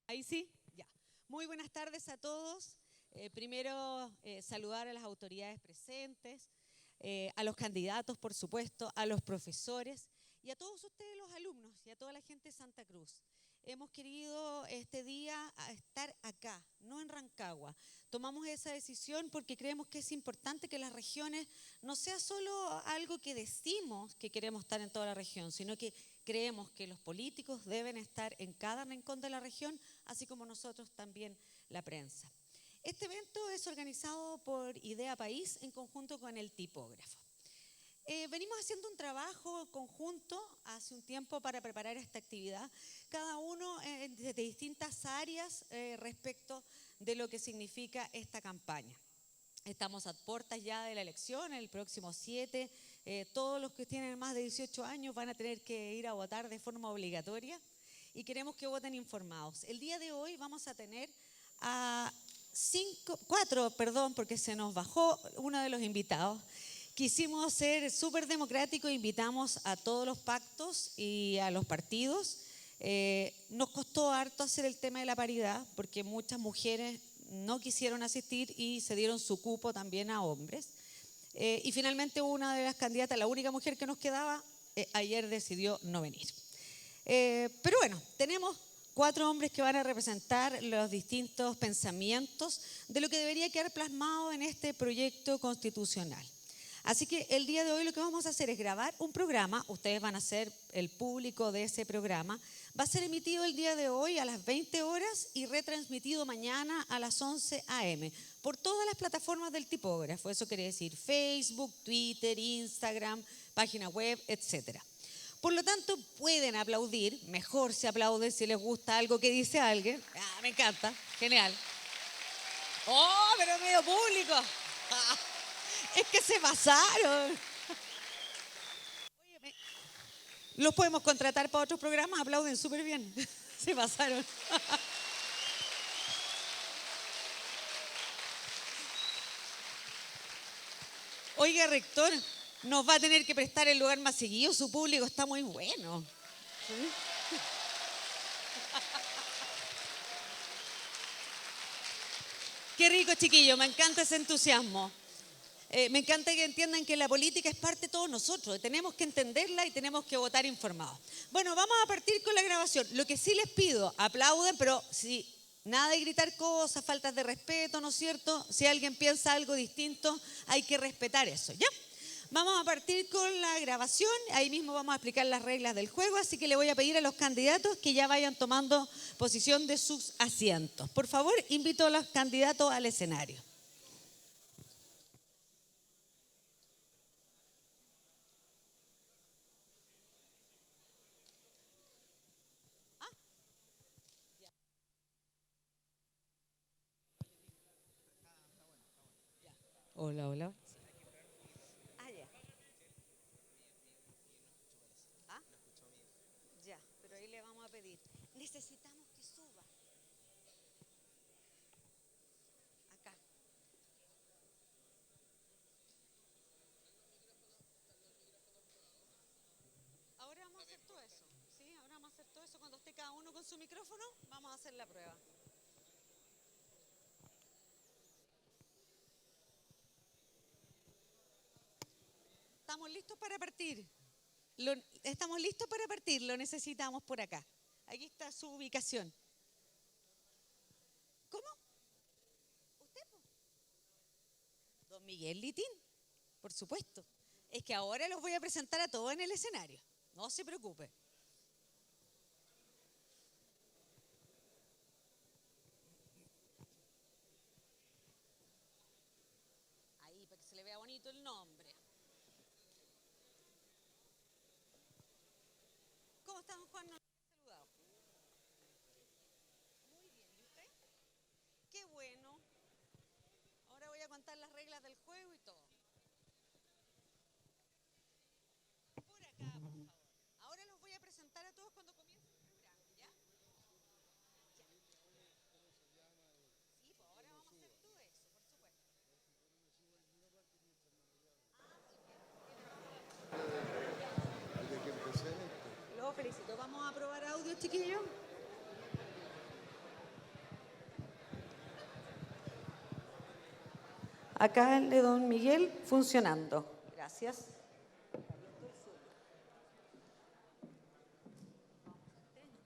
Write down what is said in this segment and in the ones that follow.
Ahí sí, ya. Muy buenas tardes a todos. Primero, saludar a las autoridades presentes, a los candidatos, por supuesto, a los profesores y a todos ustedes, los alumnos, y a toda la gente de Santa Cruz. Hemos querido este día estar acá, no en Rancagua. Tomamos esa decisión porque creemos que es importante que las regiones no sea solo algo que decimos que queremos estar en toda la región, sino que creemos que los políticos deben estar en cada rincón de la región, así como nosotros también la prensa. Este evento es organizado por Idea País en conjunto con el tipógrafo. Venimos haciendo un trabajo conjunto hace un tiempo para preparar esta actividad, cada uno de distintas áreas respecto de lo que significa esta campaña. Estamos a puertas ya de la elección, el próximo 7. Todos los que tienen más de 18 años van a tener que ir a votar de forma obligatoria y queremos que voten informados. El día de hoy vamos a tener a cuatro, porque se nos bajó uno de los invitados. Quisimos ser súper democráticos, invitamos a todos los pactos y a los partidos. Nos costó harto hacer el tema de la paridad porque muchas mujeres no quisieron asistir y se dieron su cupo también a hombres. Y finalmente una de las candidatas, la única mujer que nos quedaba, ayer decidió no venir. Pero bueno, tenemos 4 hombres que van a representar los distintos pensamientos de lo que debería quedar plasmado en este proyecto constitucional. Así que el día de hoy lo que vamos a hacer es grabar un programa, ustedes van a ser el público de ese programa, va a ser emitido el día de hoy a las 20 horas y retransmitido mañana a las 11 a.m. por todas las plataformas del tipógrafo, eso quiere decir Facebook, Twitter, Instagram, página web, etc. Por lo tanto, pueden aplaudir, mejor se aplaude si les gusta algo que dice alguien. Ah, me encanta, genial. ¡Oh, pero medio público! Es que se pasaron. Oye, los podemos contratar para otros programas, aplauden súper bien. Se pasaron. Oiga, rector, nos va a tener que prestar el lugar más seguido, su público está muy bueno. ¿Sí? Qué rico, chiquillo, me encanta ese entusiasmo. Me encanta que entiendan que la política es parte de todos nosotros, tenemos que entenderla y tenemos que votar informados. Bueno, vamos a partir con la grabación. Lo que sí les pido, aplauden, pero si nada de gritar cosas, faltas de respeto, ¿no es cierto? Si alguien piensa algo distinto, hay que respetar eso, ¿ya? Vamos a partir con la grabación, ahí mismo vamos a explicar las reglas del juego, así que le voy a pedir a los candidatos que ya vayan tomando posición de sus asientos. Por favor, invito a los candidatos al escenario. Hola, hola. Ah, ya. Ah, ya, pero ahí le vamos a pedir. Necesitamos que suba. Acá. Ahora vamos a hacer todo eso. Sí, ahora vamos a hacer todo eso. Cuando esté cada uno con su micrófono, vamos a hacer la prueba. Estamos listos para partir. Estamos listos para partir. Lo necesitamos por acá. Aquí está su ubicación. ¿Cómo? ¿Usted? Don Miguel Litín, por supuesto. Es que ahora los voy a presentar a todos en el escenario. No se preocupe. Ahí, para que se le vea bonito el nombre. ¿Cómo está, don Juan? No lo he saludado. Muy bien, ¿y usted? Qué bueno. Ahora voy a contar las reglas del juego y todo. Por acá, por favor. Ahora los voy a presentar a todos cuando comience el programa, ¿ya? Sí, pues ahora vamos a hacer todo eso, por supuesto. Los felicito. ¿Vamos a probar audio, chiquillos? Acá el de don Miguel funcionando. Gracias.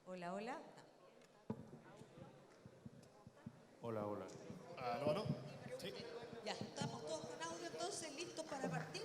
Hola, hola. Hola, hola. ¿Aló, aló? Sí. Ya, estamos todos con audio, entonces listos para partir.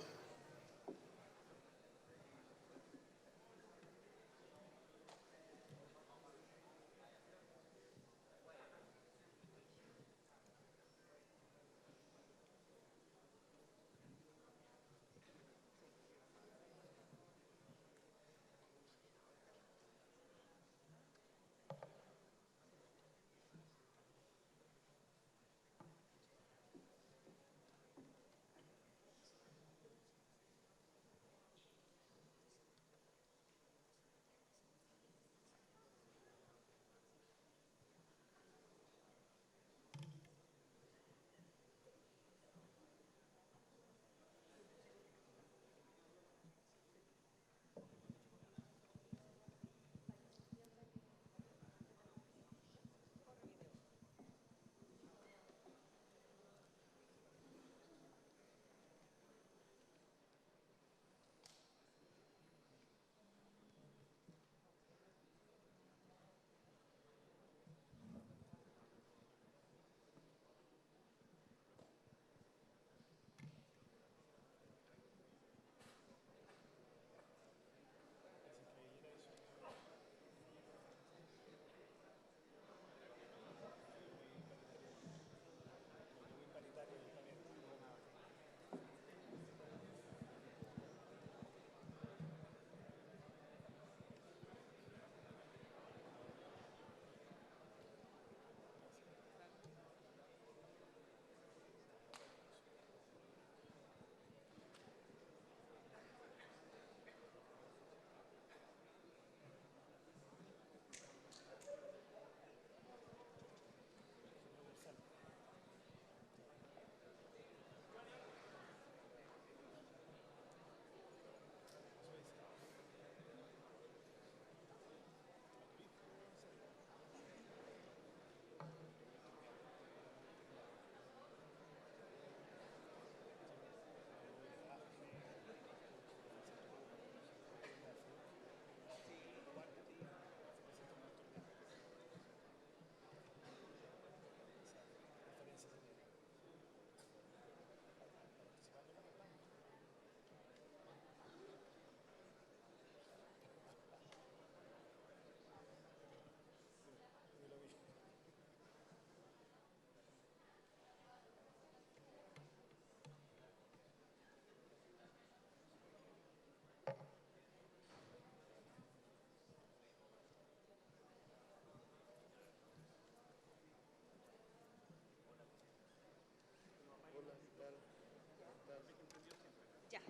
Ya,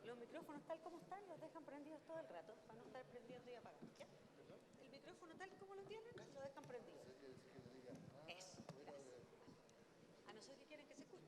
los micrófonos tal como están los dejan prendidos todo el rato para no estar prendiendo y apagando. ¿Ya? El micrófono tal como lo tienen lo dejan prendido. Eso, gracias. A no ser que quieren que se escuche.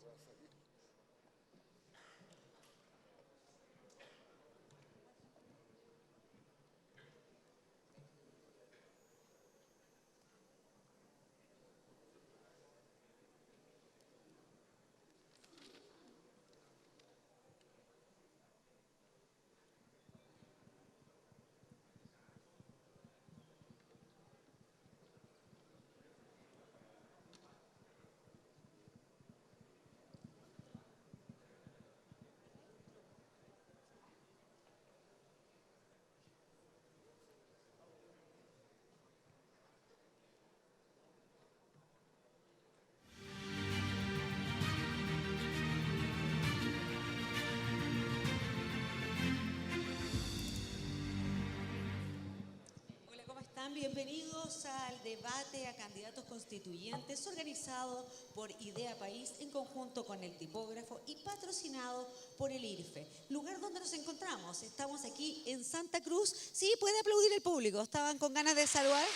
Hola, ¿cómo están? Bienvenidos al debate a candidatos constituyentes organizado por Idea País en conjunto con el tipógrafo y patrocinado por el IRFE, lugar donde nos encontramos. Estamos aquí en Santa Cruz. Sí, puede aplaudir el público. ¿Estaban con ganas de saludar?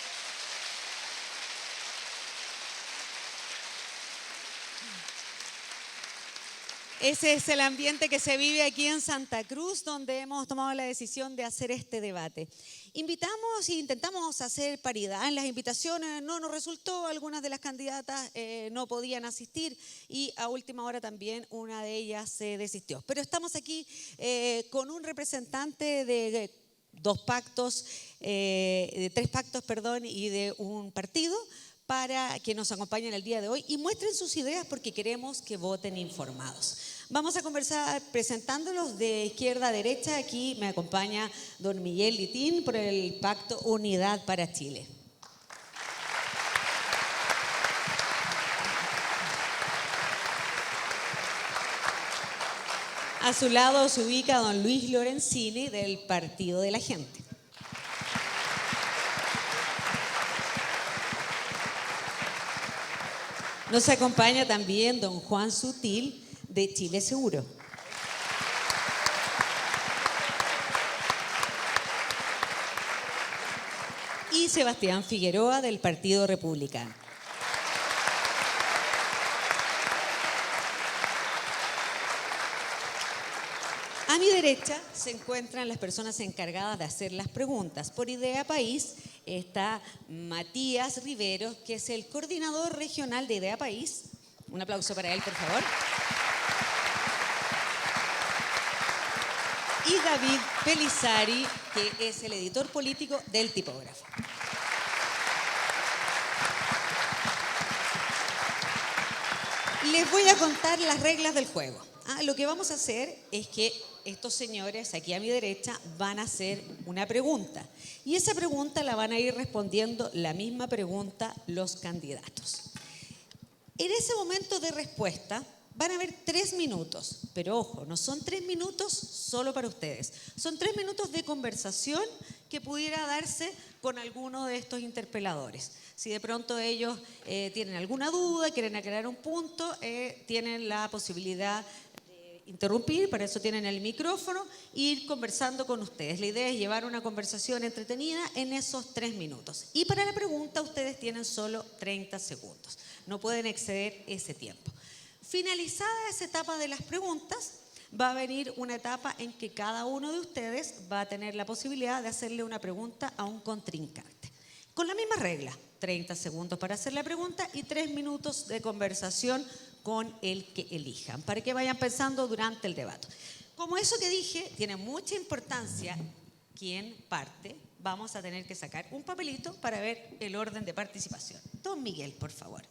Ese es el ambiente que se vive aquí en Santa Cruz, donde hemos tomado la decisión de hacer este debate. Invitamos e intentamos hacer paridad en las invitaciones, no nos resultó, algunas de las candidatas no podían asistir y a última hora también una de ellas se desistió. Pero estamos aquí con un representante de tres pactos, y de un partido, para que nos acompañen el día de hoy y muestren sus ideas porque queremos que voten informados. Vamos a conversar presentándolos de izquierda a derecha. Aquí me acompaña don Miguel Litín por el Pacto Unidad para Chile. A su lado se ubica don Luis Lorenzini del Partido de la Gente. Nos acompaña también don Juan Sutil de Chile Seguro. Y Sebastián Figueroa del Partido Republicano. A mi derecha se encuentran las personas encargadas de hacer las preguntas. Por Idea País está Matías Riveros, que es el coordinador regional de Idea País. Un aplauso para él, por favor. Y David Pelizari, que es el editor político del Tipógrafo. Les voy a contar las reglas del juego. Lo que vamos a hacer es que estos señores aquí a mi derecha van a hacer una pregunta. Y esa pregunta la van a ir respondiendo la misma pregunta los candidatos. En ese momento de respuesta van a haber 3 minutos, pero ojo, no son 3 minutos solo para ustedes. Son 3 minutos de conversación que pudiera darse con alguno de estos interpeladores. Si de pronto ellos tienen alguna duda, quieren aclarar un punto, tienen la posibilidad de interrumpir, para eso tienen el micrófono, e ir conversando con ustedes. La idea es llevar una conversación entretenida en esos 3 minutos. Y para la pregunta ustedes tienen solo 30 segundos. No pueden exceder ese tiempo. Finalizada esa etapa de las preguntas, va a venir una etapa en que cada uno de ustedes va a tener la posibilidad de hacerle una pregunta a un contrincante. Con la misma regla, 30 segundos para hacer la pregunta y 3 minutos de conversación con el que elijan, para que vayan pensando durante el debate. Como eso que dije tiene mucha importancia quién parte, vamos a tener que sacar un papelito para ver el orden de participación. Don Miguel, por favor.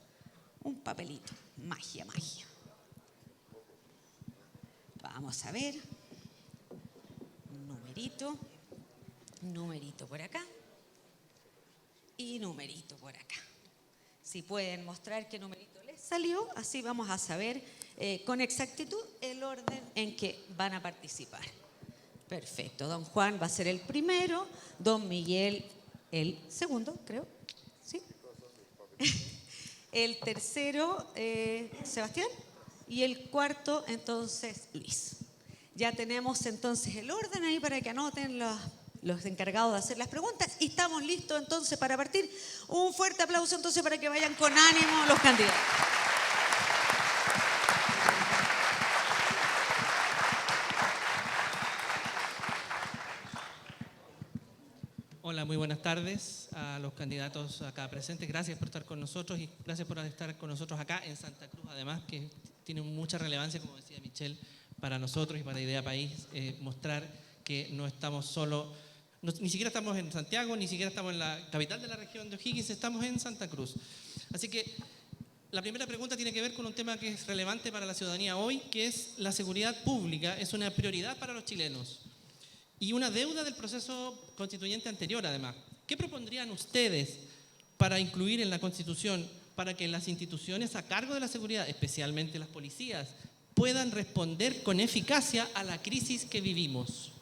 Un papelito. Magia, magia. Vamos a ver. Numerito por acá. Y numerito por acá. Si pueden mostrar qué numerito les salió, así vamos a saber con exactitud el orden en que van a participar. Perfecto. Don Juan va a ser el primero, don Miguel el segundo, creo. ¿Sí? El tercero, Sebastián, y el cuarto, entonces, Luis. Ya tenemos entonces el orden ahí para que anoten los encargados de hacer las preguntas y estamos listos entonces para partir. Un fuerte aplauso entonces para que vayan con ánimo los candidatos. Hola, muy buenas tardes a los candidatos acá presentes. Gracias por estar con nosotros y gracias por estar con nosotros acá en Santa Cruz, además, que tiene mucha relevancia, como decía Michelle, para nosotros y para Idea País, mostrar que no estamos solo, ni siquiera estamos en Santiago, ni siquiera estamos en la capital de la región de O'Higgins, estamos en Santa Cruz. Así que la primera pregunta tiene que ver con un tema que es relevante para la ciudadanía hoy, que es la seguridad pública, es una prioridad para los chilenos. Y una deuda del proceso constituyente anterior, además. ¿Qué propondrían ustedes para incluir en la Constitución para que las instituciones a cargo de la seguridad, especialmente las policías, puedan responder con eficacia a la crisis que vivimos?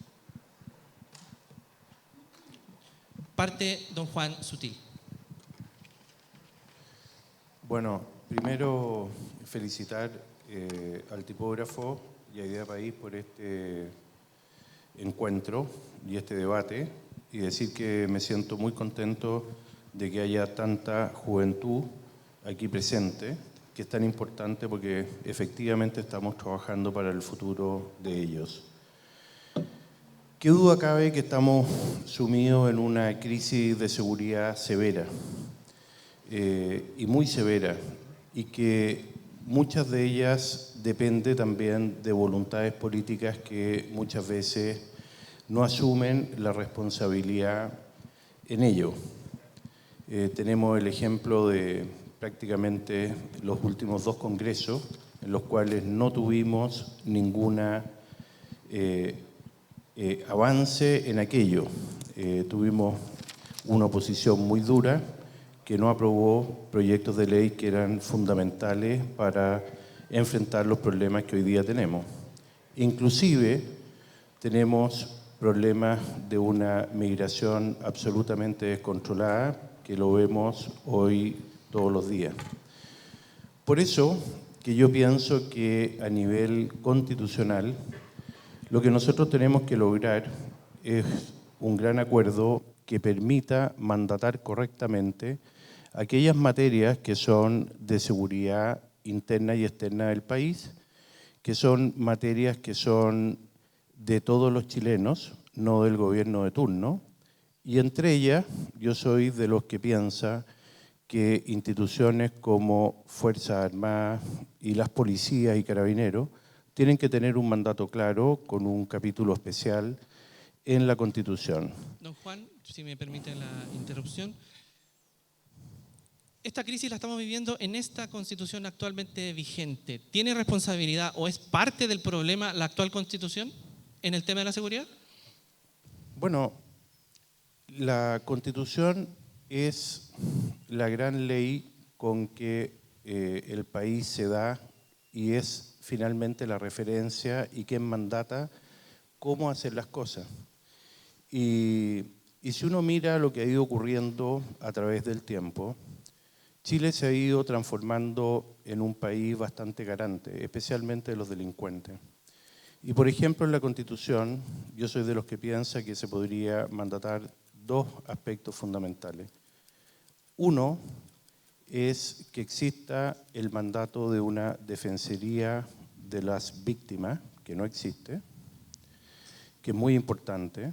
Parte don Juan Sutil. Bueno, primero felicitar al tipógrafo y a Idea País por este encuentro y este debate y decir que me siento muy contento de que haya tanta juventud aquí presente que es tan importante porque efectivamente estamos trabajando para el futuro de ellos. ¿Qué duda cabe que estamos sumidos en una crisis de seguridad severa y muy severa, y que muchas de ellas dependen también de voluntades políticas que muchas veces no asumen la responsabilidad en ello? Tenemos el ejemplo de prácticamente los últimos 2 congresos en los cuales no tuvimos ninguna avance en aquello. Tuvimos una oposición muy dura que no aprobó proyectos de ley que eran fundamentales para enfrentar los problemas que hoy día tenemos. Inclusive tenemos problemas de una migración absolutamente descontrolada que lo vemos hoy todos los días. Por eso que yo pienso que a nivel constitucional lo que nosotros tenemos que lograr es un gran acuerdo que permita mandatar correctamente aquellas materias que son de seguridad interna y externa del país, que son materias que son de todos los chilenos, no del gobierno de turno, y entre ellas yo soy de los que piensa que instituciones como Fuerzas Armadas y las policías y carabineros tienen que tener un mandato claro con un capítulo especial en la Constitución. Don Juan, si me permite la interrupción. Esta crisis la estamos viviendo en esta Constitución actualmente vigente. ¿Tiene responsabilidad o es parte del problema la actual Constitución en el tema de la seguridad? Bueno, la Constitución es la gran ley con que el país se da y es finalmente la referencia y quien mandata cómo hacer las cosas. Y si uno mira lo que ha ido ocurriendo a través del tiempo, Chile se ha ido transformando en un país bastante garante, especialmente de los delincuentes. Y por ejemplo, en la Constitución, yo soy de los que piensa que se podría mandatar 2 aspectos fundamentales. Uno es que exista el mandato de una defensoría de las víctimas, que no existe, que es muy importante.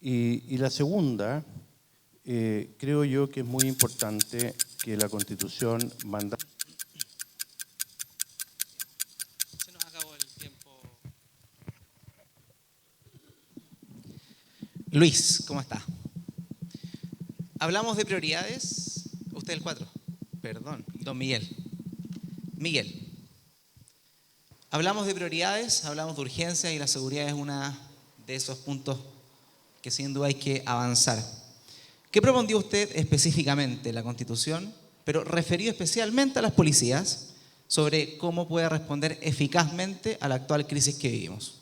Y la segunda, creo yo que es muy importante que la Constitución manda. Se nos acabó el tiempo. Luis, ¿cómo está? Hablamos de prioridades. Usted el 4. Perdón, don Miguel. Miguel. Hablamos de prioridades, hablamos de urgencia y la seguridad es uno de esos puntos que sin duda hay que avanzar. ¿Qué propondría usted específicamente en la Constitución, pero referido especialmente a las policías, sobre cómo puede responder eficazmente a la actual crisis que vivimos?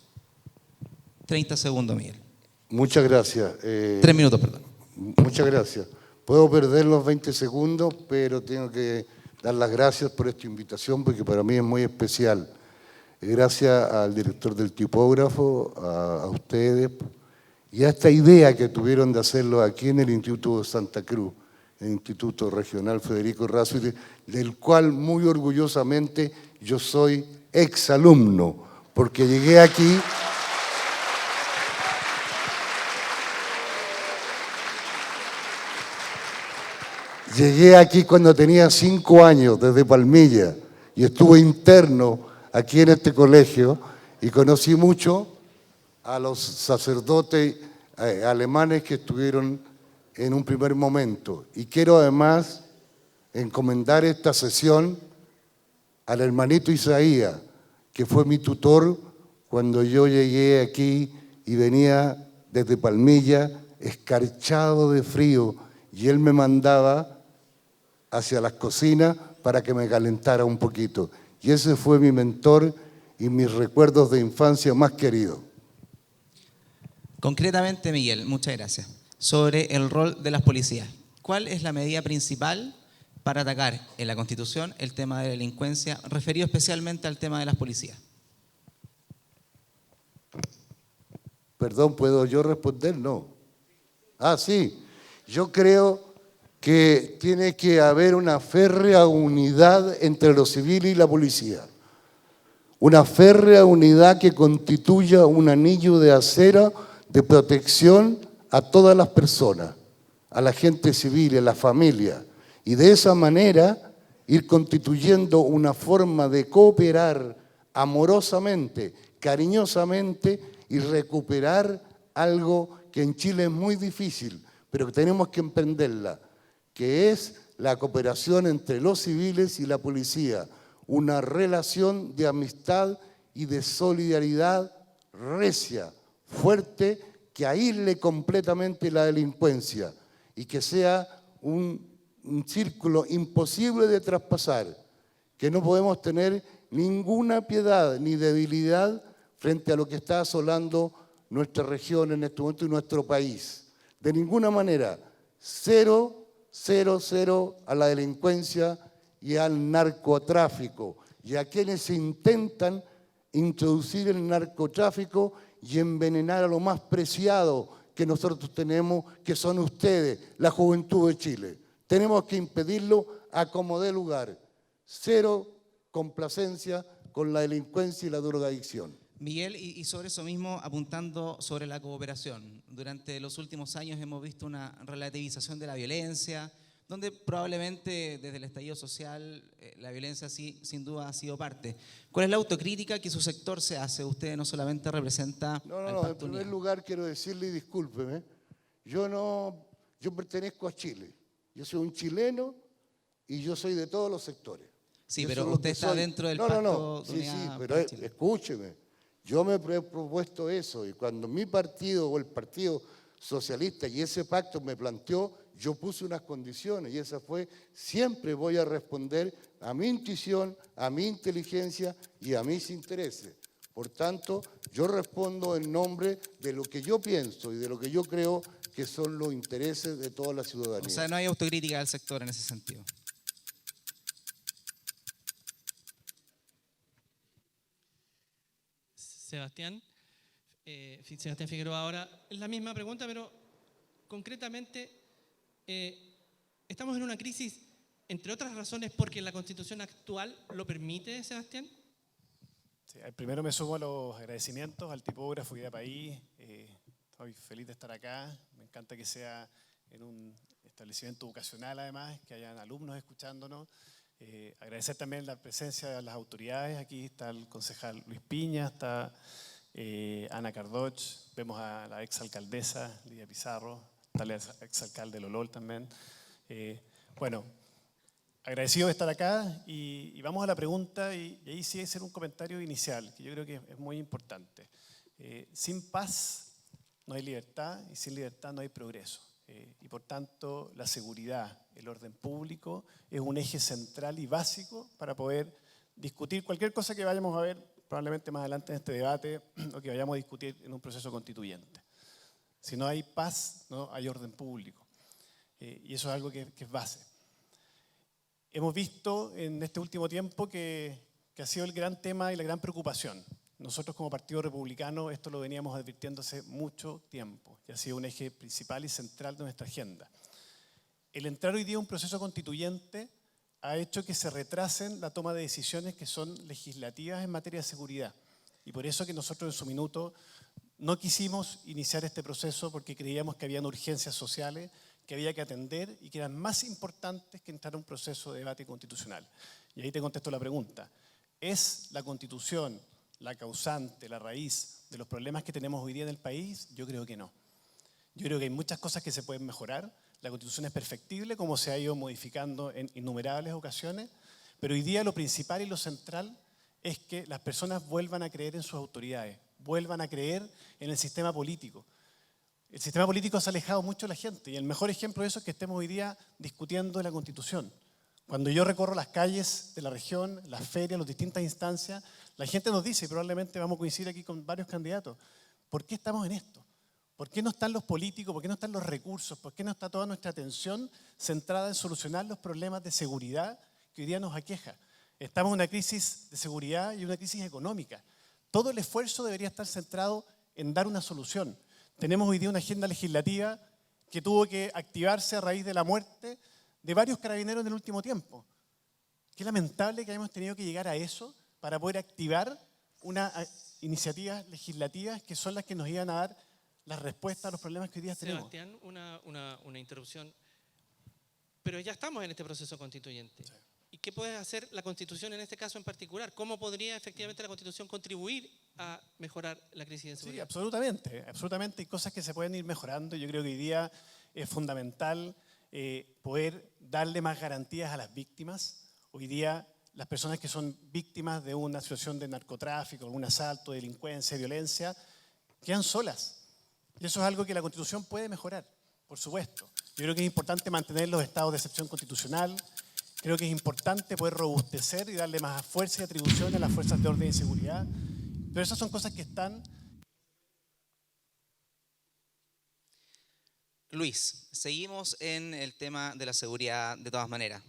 30 segundos, Miguel. Muchas gracias. 3 minutos, perdón. Muchas gracias. Puedo perder los 20 segundos, pero tengo que dar las gracias por esta invitación porque para mí es muy especial. Gracias al director del tipógrafo, a ustedes, y a esta idea que tuvieron de hacerlo aquí en el Instituto de Santa Cruz, el Instituto Regional Federico Errázuriz, del cual muy orgullosamente yo soy exalumno, porque llegué aquí. Llegué aquí cuando tenía 5 años, desde Palmilla, y estuve interno aquí en este colegio y conocí mucho a los sacerdotes alemanes que estuvieron en un primer momento. Y quiero además encomendar esta sesión al hermanito Isaías, que fue mi tutor cuando yo llegué aquí y venía desde Palmilla, escarchado de frío, y él me mandaba hacia las cocinas para que me calentara un poquito. Y ese fue mi mentor y mis recuerdos de infancia más queridos. Concretamente, Miguel, muchas gracias. Sobre el rol de las policías. ¿Cuál es la medida principal para atacar en la Constitución el tema de la delincuencia, referido especialmente al tema de las policías? Perdón, ¿puedo yo responder? No. Sí. Yo creo que tiene que haber una férrea unidad entre los civiles y la policía. Una férrea unidad que constituya un anillo de acero de protección a todas las personas, a la gente civil, a la familia. Y de esa manera ir constituyendo una forma de cooperar amorosamente, cariñosamente y recuperar algo que en Chile es muy difícil, pero que tenemos que emprenderla, que es la cooperación entre los civiles y la policía, una relación de amistad y de solidaridad recia, fuerte, que aísle completamente la delincuencia y que sea un círculo imposible de traspasar, que no podemos tener ninguna piedad ni debilidad frente a lo que está asolando nuestra región en este momento y nuestro país. De ninguna manera, cero a la delincuencia y al narcotráfico y a quienes intentan introducir el narcotráfico y envenenar a lo más preciado que nosotros tenemos, que son ustedes, la juventud de Chile. Tenemos que impedirlo a como dé lugar. Cero complacencia con la delincuencia y la drogadicción. Miguel, y sobre eso mismo, apuntando sobre la cooperación. Durante los últimos años hemos visto una relativización de la violencia, donde probablemente desde el estallido social la violencia sí, sin duda ha sido parte. ¿Cuál es la autocrítica que su sector se hace? Usted no solamente representa al Pacto En primer Unidad. lugar quiero decirle, y discúlpeme, yo pertenezco a Chile. Yo soy un chileno y yo soy de todos los sectores. Sí, Yo pero soy lo usted que está soy. dentro del Pacto de Sí, Unidad pero para Chile. escúcheme. Yo me he propuesto eso y cuando mi partido o el Partido Socialista y ese pacto me planteó, yo puse unas condiciones y esa fue, siempre voy a responder a mi intuición, a mi inteligencia y a mis intereses. Por tanto, yo respondo en nombre de lo que yo pienso y de lo que yo creo que son los intereses de toda la ciudadanía. O sea, no hay autocrítica del sector en ese sentido. Sebastián Figueroa, ahora es la misma pregunta, pero concretamente estamos en una crisis, entre otras razones, porque la Constitución actual lo permite, Sebastián. Sí, primero me sumo a los agradecimientos al tipógrafo y de país. Estoy feliz de estar acá. Me encanta que sea en un establecimiento educacional, además, que hayan alumnos escuchándonos. Agradecer también la presencia de las autoridades. Aquí está el concejal Luis Piña, está Ana Cardoch, vemos a la exalcaldesa Lidia Pizarro, está el exalcalde Lolol también. Bueno, agradecido de estar acá y vamos a la pregunta y ahí sí hacer un comentario inicial, que yo creo que es muy importante. Sin paz no hay libertad y sin libertad no hay progreso. Y por tanto la seguridad, el orden público es un eje central y básico para poder discutir cualquier cosa que vayamos a ver probablemente más adelante en este debate o que vayamos a discutir en un proceso constituyente. Si no hay paz, no hay orden público. Y eso es algo que es base. Hemos visto en este último tiempo que ha sido el gran tema y la gran preocupación. Nosotros como Partido Republicano esto lo veníamos advirtiendo hace mucho tiempo y ha sido un eje principal y central de nuestra agenda. El entrar hoy día a un proceso constituyente ha hecho que se retrasen la toma de decisiones que son legislativas en materia de seguridad. Y por eso que nosotros en su minuto no quisimos iniciar este proceso porque creíamos que habían urgencias sociales que había que atender y que eran más importantes que entrar a un proceso de debate constitucional. Y ahí te contesto la pregunta. ¿Es la Constitución la causante, la raíz de los problemas que tenemos hoy día en el país? Yo creo que no. Yo creo que hay muchas cosas que se pueden mejorar. La Constitución es perfectible, como se ha ido modificando en innumerables ocasiones, pero hoy día lo principal y lo central es que las personas vuelvan a creer en sus autoridades, vuelvan a creer en el sistema político. El sistema político se ha alejado mucho de la gente y el mejor ejemplo de eso es que estemos hoy día discutiendo la Constitución. Cuando yo recorro las calles de la región, las ferias, las distintas instancias, la gente nos dice, y probablemente vamos a coincidir aquí con varios candidatos, ¿por qué estamos en esto? ¿Por qué no están los políticos? ¿Por qué no están los recursos? ¿Por qué no está toda nuestra atención centrada en solucionar los problemas de seguridad que hoy día nos aqueja? Estamos en una crisis de seguridad y una crisis económica. Todo el esfuerzo debería estar centrado en dar una solución. Tenemos hoy día una agenda legislativa que tuvo que activarse a raíz de la muerte de varios carabineros en el último tiempo. Qué lamentable que hayamos tenido que llegar a eso para poder activar unas iniciativas legislativas que son las que nos iban a dar las respuestas a los problemas que hoy día tenemos. Sebastián, una interrupción. Pero ya estamos en este proceso constituyente. Sí. ¿Y qué puede hacer la Constitución en este caso en particular? ¿Cómo podría efectivamente la Constitución contribuir a mejorar la crisis de Sí, seguridad? absolutamente, absolutamente. Hay cosas que se pueden ir mejorando. Yo creo que hoy día es fundamental poder darle más garantías a las víctimas. Hoy día las personas que son víctimas de una situación de narcotráfico, algún asalto, delincuencia, violencia, quedan solas. Y eso es algo que la Constitución puede mejorar, por supuesto. Yo creo que es importante mantener los estados de excepción constitucional. Creo que es importante poder robustecer y darle más fuerza y atribución a las fuerzas de orden y seguridad. Pero esas son cosas que están... Luis, seguimos en el tema de la seguridad de todas maneras.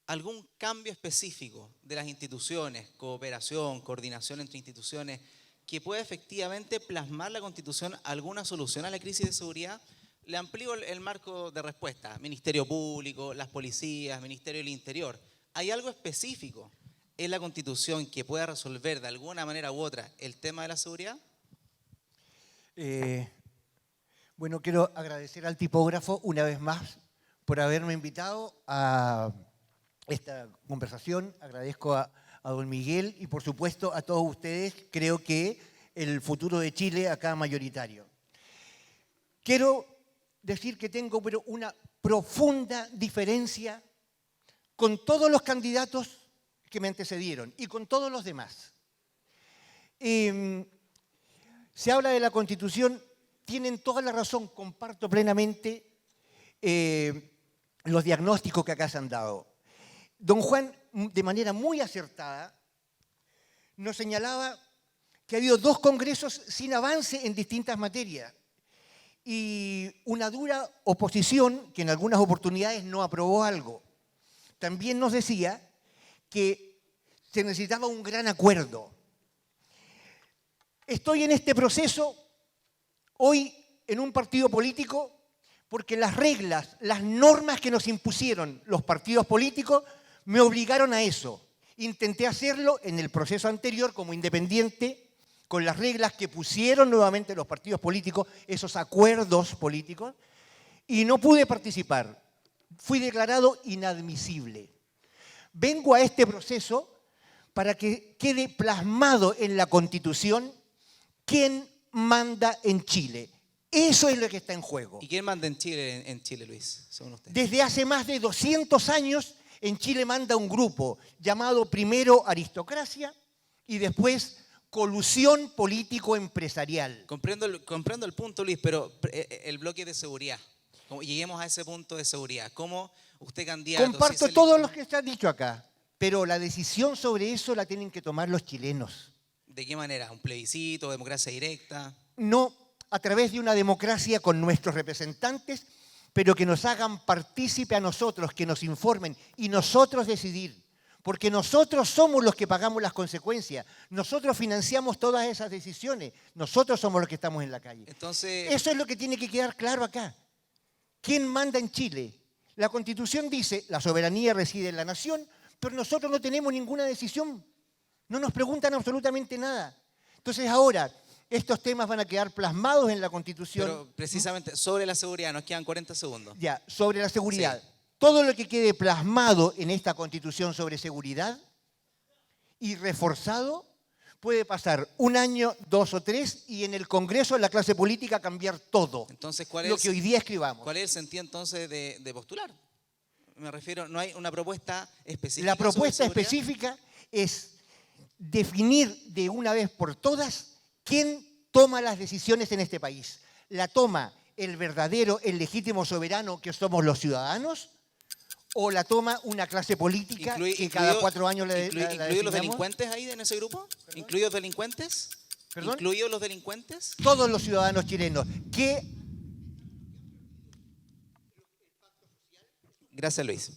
¿Algún cambio específico de las instituciones, cooperación, coordinación entre instituciones, que pueda efectivamente plasmar la Constitución alguna solución a la crisis de seguridad? Le amplío el marco de respuesta. Ministerio Público, las policías, Ministerio del Interior. ¿Hay algo específico en la Constitución que pueda resolver de alguna manera u otra el tema de la seguridad? Bueno, quiero agradecer al tipógrafo una vez más por haberme invitado a esta conversación. Agradezco a don Miguel y por supuesto a todos ustedes. Creo que el futuro de Chile acá mayoritario. Quiero decir que tengo pero una profunda diferencia con todos los candidatos que me antecedieron y con todos los demás. Se habla de la Constitución, tienen toda la razón, comparto plenamente los diagnósticos que acá se han dado. Don Juan, de manera muy acertada, nos señalaba que ha habido 2 congresos sin avance en distintas materias y una dura oposición que en algunas oportunidades no aprobó algo. También nos decía que se necesitaba un gran acuerdo. Estoy en este proceso hoy en un partido político porque las reglas, las normas que nos impusieron los partidos políticos me obligaron a eso. Intenté hacerlo en el proceso anterior como independiente, con las reglas que pusieron nuevamente los partidos políticos, esos acuerdos políticos, y no pude participar. Fui declarado inadmisible. Vengo a este proceso para que quede plasmado en la Constitución quién manda en Chile. Eso es lo que está en juego. ¿Y quién manda en Chile, Luis, según usted? Desde hace más de 200 años en Chile manda un grupo llamado primero aristocracia y después colusión político-empresarial. Comprendo el punto, Luis, pero el bloque de seguridad. Lleguemos a ese punto de seguridad. ¿Cómo usted, candidato? Comparto todo lo que se ha dicho acá, pero la decisión sobre eso la tienen que tomar los chilenos. ¿De qué manera? ¿Un plebiscito, democracia directa? No a través de una democracia con nuestros representantes, pero que nos hagan partícipe a nosotros, que nos informen y nosotros decidir. Porque nosotros somos los que pagamos las consecuencias. Nosotros financiamos todas esas decisiones. Nosotros somos los que estamos en la calle. Entonces, eso es lo que tiene que quedar claro acá. ¿Quién manda en Chile? La Constitución dice, la soberanía reside en la nación, pero nosotros no tenemos ninguna decisión. No nos preguntan absolutamente nada. Entonces ahora, estos temas van a quedar plasmados en la Constitución. pero precisamente sobre la seguridad, nos quedan 40 segundos. Ya, sobre la seguridad. Sí. Todo lo que quede plasmado en esta Constitución sobre seguridad y reforzado puede pasar 1 año, 2 o 3 y en el Congreso, en la clase política, cambiar todo. Entonces, lo que hoy día escribamos. ¿Cuál es el sentido entonces de postular? Me refiero, ¿no hay una propuesta específica? La propuesta sobre seguridad? específica es definir de una vez por todas quién toma las decisiones en este país. ¿La toma el verdadero, el legítimo soberano que somos los ciudadanos? ¿O la toma una clase política que cada 4 años la ¿Incluidos los designamos? delincuentes ahí en ese grupo? ¿Perdón? ¿Incluidos delincuentes? ¿Perdón? ¿Incluidos los delincuentes? Todos los ciudadanos chilenos. Gracias, Luis.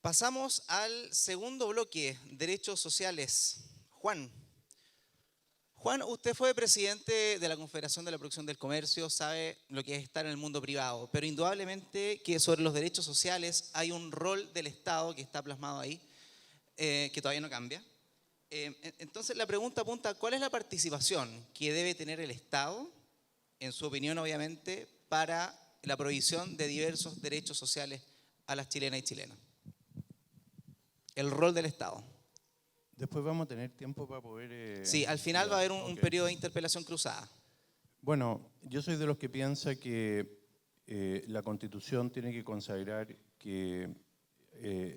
Pasamos al segundo bloque, derechos sociales. Juan. Juan, usted fue presidente de la Confederación de la Producción del Comercio, sabe lo que es estar en el mundo privado, pero indudablemente que sobre los derechos sociales hay un rol del Estado que está plasmado ahí, que todavía no cambia. Entonces la pregunta apunta, ¿cuál es la participación que debe tener el Estado, en su opinión obviamente, para la provisión de diversos derechos sociales a las chilenas y chilenos? El rol del Estado. Después vamos a tener tiempo para poder... Sí, al final va a haber un periodo de interpelación cruzada. Bueno, yo soy de los que piensa que la Constitución tiene que consagrar que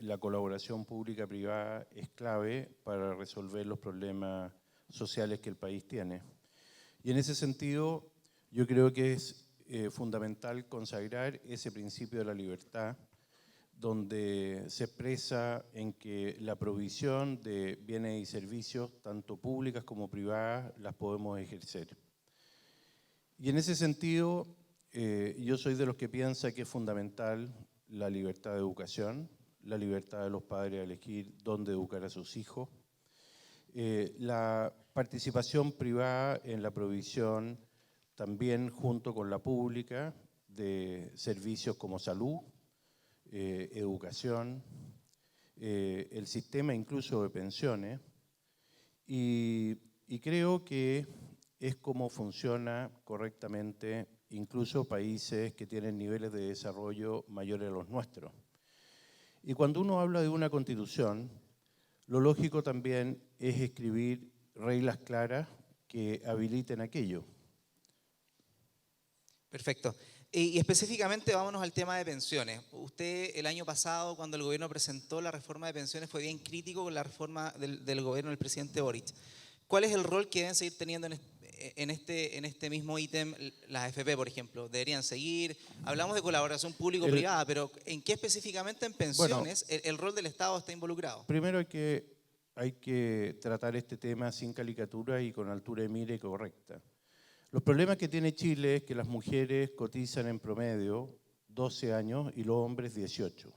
la colaboración pública-privada es clave para resolver los problemas sociales que el país tiene. Y en ese sentido, yo creo que es fundamental consagrar ese principio de la libertad, donde se expresa en que la provisión de bienes y servicios, tanto públicas como privadas, las podemos ejercer. Y en ese sentido, yo soy de los que piensa que es fundamental la libertad de educación, la libertad de los padres a elegir dónde educar a sus hijos, la participación privada en la provisión también junto con la pública de servicios como salud, educación, el sistema incluso de pensiones, y creo que es como funciona correctamente incluso países que tienen niveles de desarrollo mayores a los nuestros. Y cuando uno habla de una constitución, lo lógico también es escribir reglas claras que habiliten aquello. Perfecto. Y específicamente vámonos al tema de pensiones. Usted el año pasado, cuando el gobierno presentó la reforma de pensiones, fue bien crítico con la reforma del gobierno del presidente Boric. ¿Cuál es el rol que deben seguir teniendo en este mismo ítem las AFP, por ejemplo? ¿Deberían seguir? Hablamos de colaboración público-privada, pero ¿en qué específicamente en pensiones el rol del Estado está involucrado? Primero hay que tratar este tema sin caricatura y con altura de mira y correcta. Los problemas que tiene Chile es que las mujeres cotizan en promedio 12 años y los hombres 18.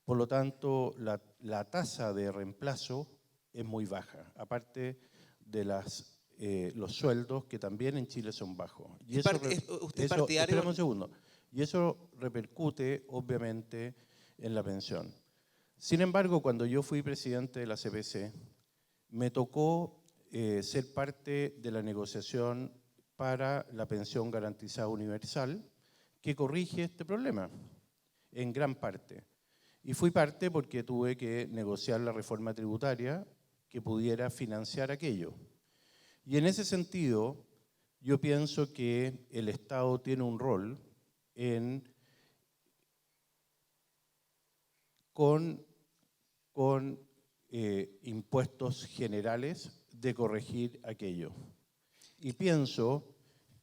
Por lo tanto, la tasa de reemplazo es muy baja, aparte de los sueldos que también en Chile son bajos. Y ¿Usted es partidario? Espérame un segundo. Y eso repercute, obviamente, en la pensión. Sin embargo, cuando yo fui presidente de la CPC, me tocó ser parte de la negociación para la pensión garantizada universal, que corrige este problema, en gran parte. Y fui parte porque tuve que negociar la reforma tributaria que pudiera financiar aquello. Y en ese sentido, yo pienso que el Estado tiene un rol con impuestos generales de corregir aquello. Y pienso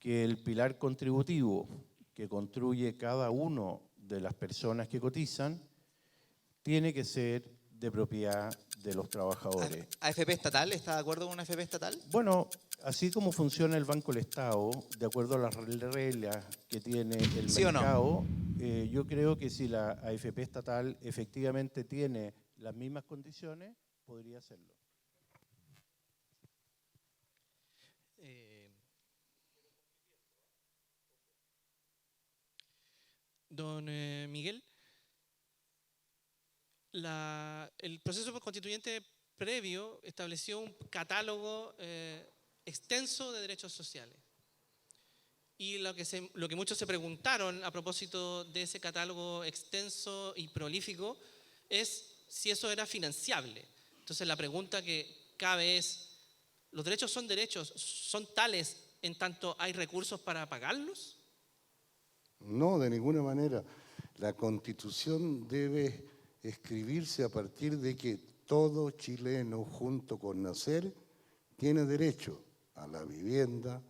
que el pilar contributivo que construye cada uno de las personas que cotizan tiene que ser de propiedad de los trabajadores. ¿AFP estatal? ¿Está de acuerdo con una AFP estatal? Bueno, así como funciona el Banco del Estado, de acuerdo a las reglas que tiene el ¿Sí mercado, o no? Yo creo que si la AFP estatal efectivamente tiene las mismas condiciones, podría hacerlo. Don Miguel, el proceso constituyente previo estableció un catálogo extenso de derechos sociales. Y lo que muchos se preguntaron a propósito de ese catálogo extenso y prolífico es si eso era financiable. Entonces la pregunta que cabe es, ¿los derechos son tales en tanto hay recursos para pagarlos? No, de ninguna manera. La Constitución debe escribirse a partir de que todo chileno, junto con nacer, tiene derecho a la vivienda,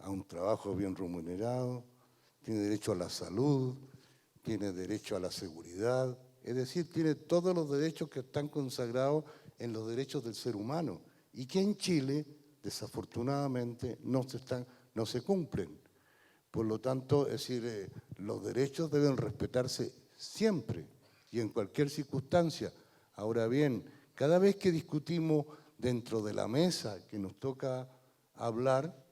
a un trabajo bien remunerado, tiene derecho a la salud, tiene derecho a la seguridad, es decir, tiene todos los derechos que están consagrados en los derechos del ser humano y que en Chile, desafortunadamente, no se cumplen. Por lo tanto, es decir, los derechos deben respetarse siempre y en cualquier circunstancia. Ahora bien, cada vez que discutimos dentro de la mesa que nos toca hablar,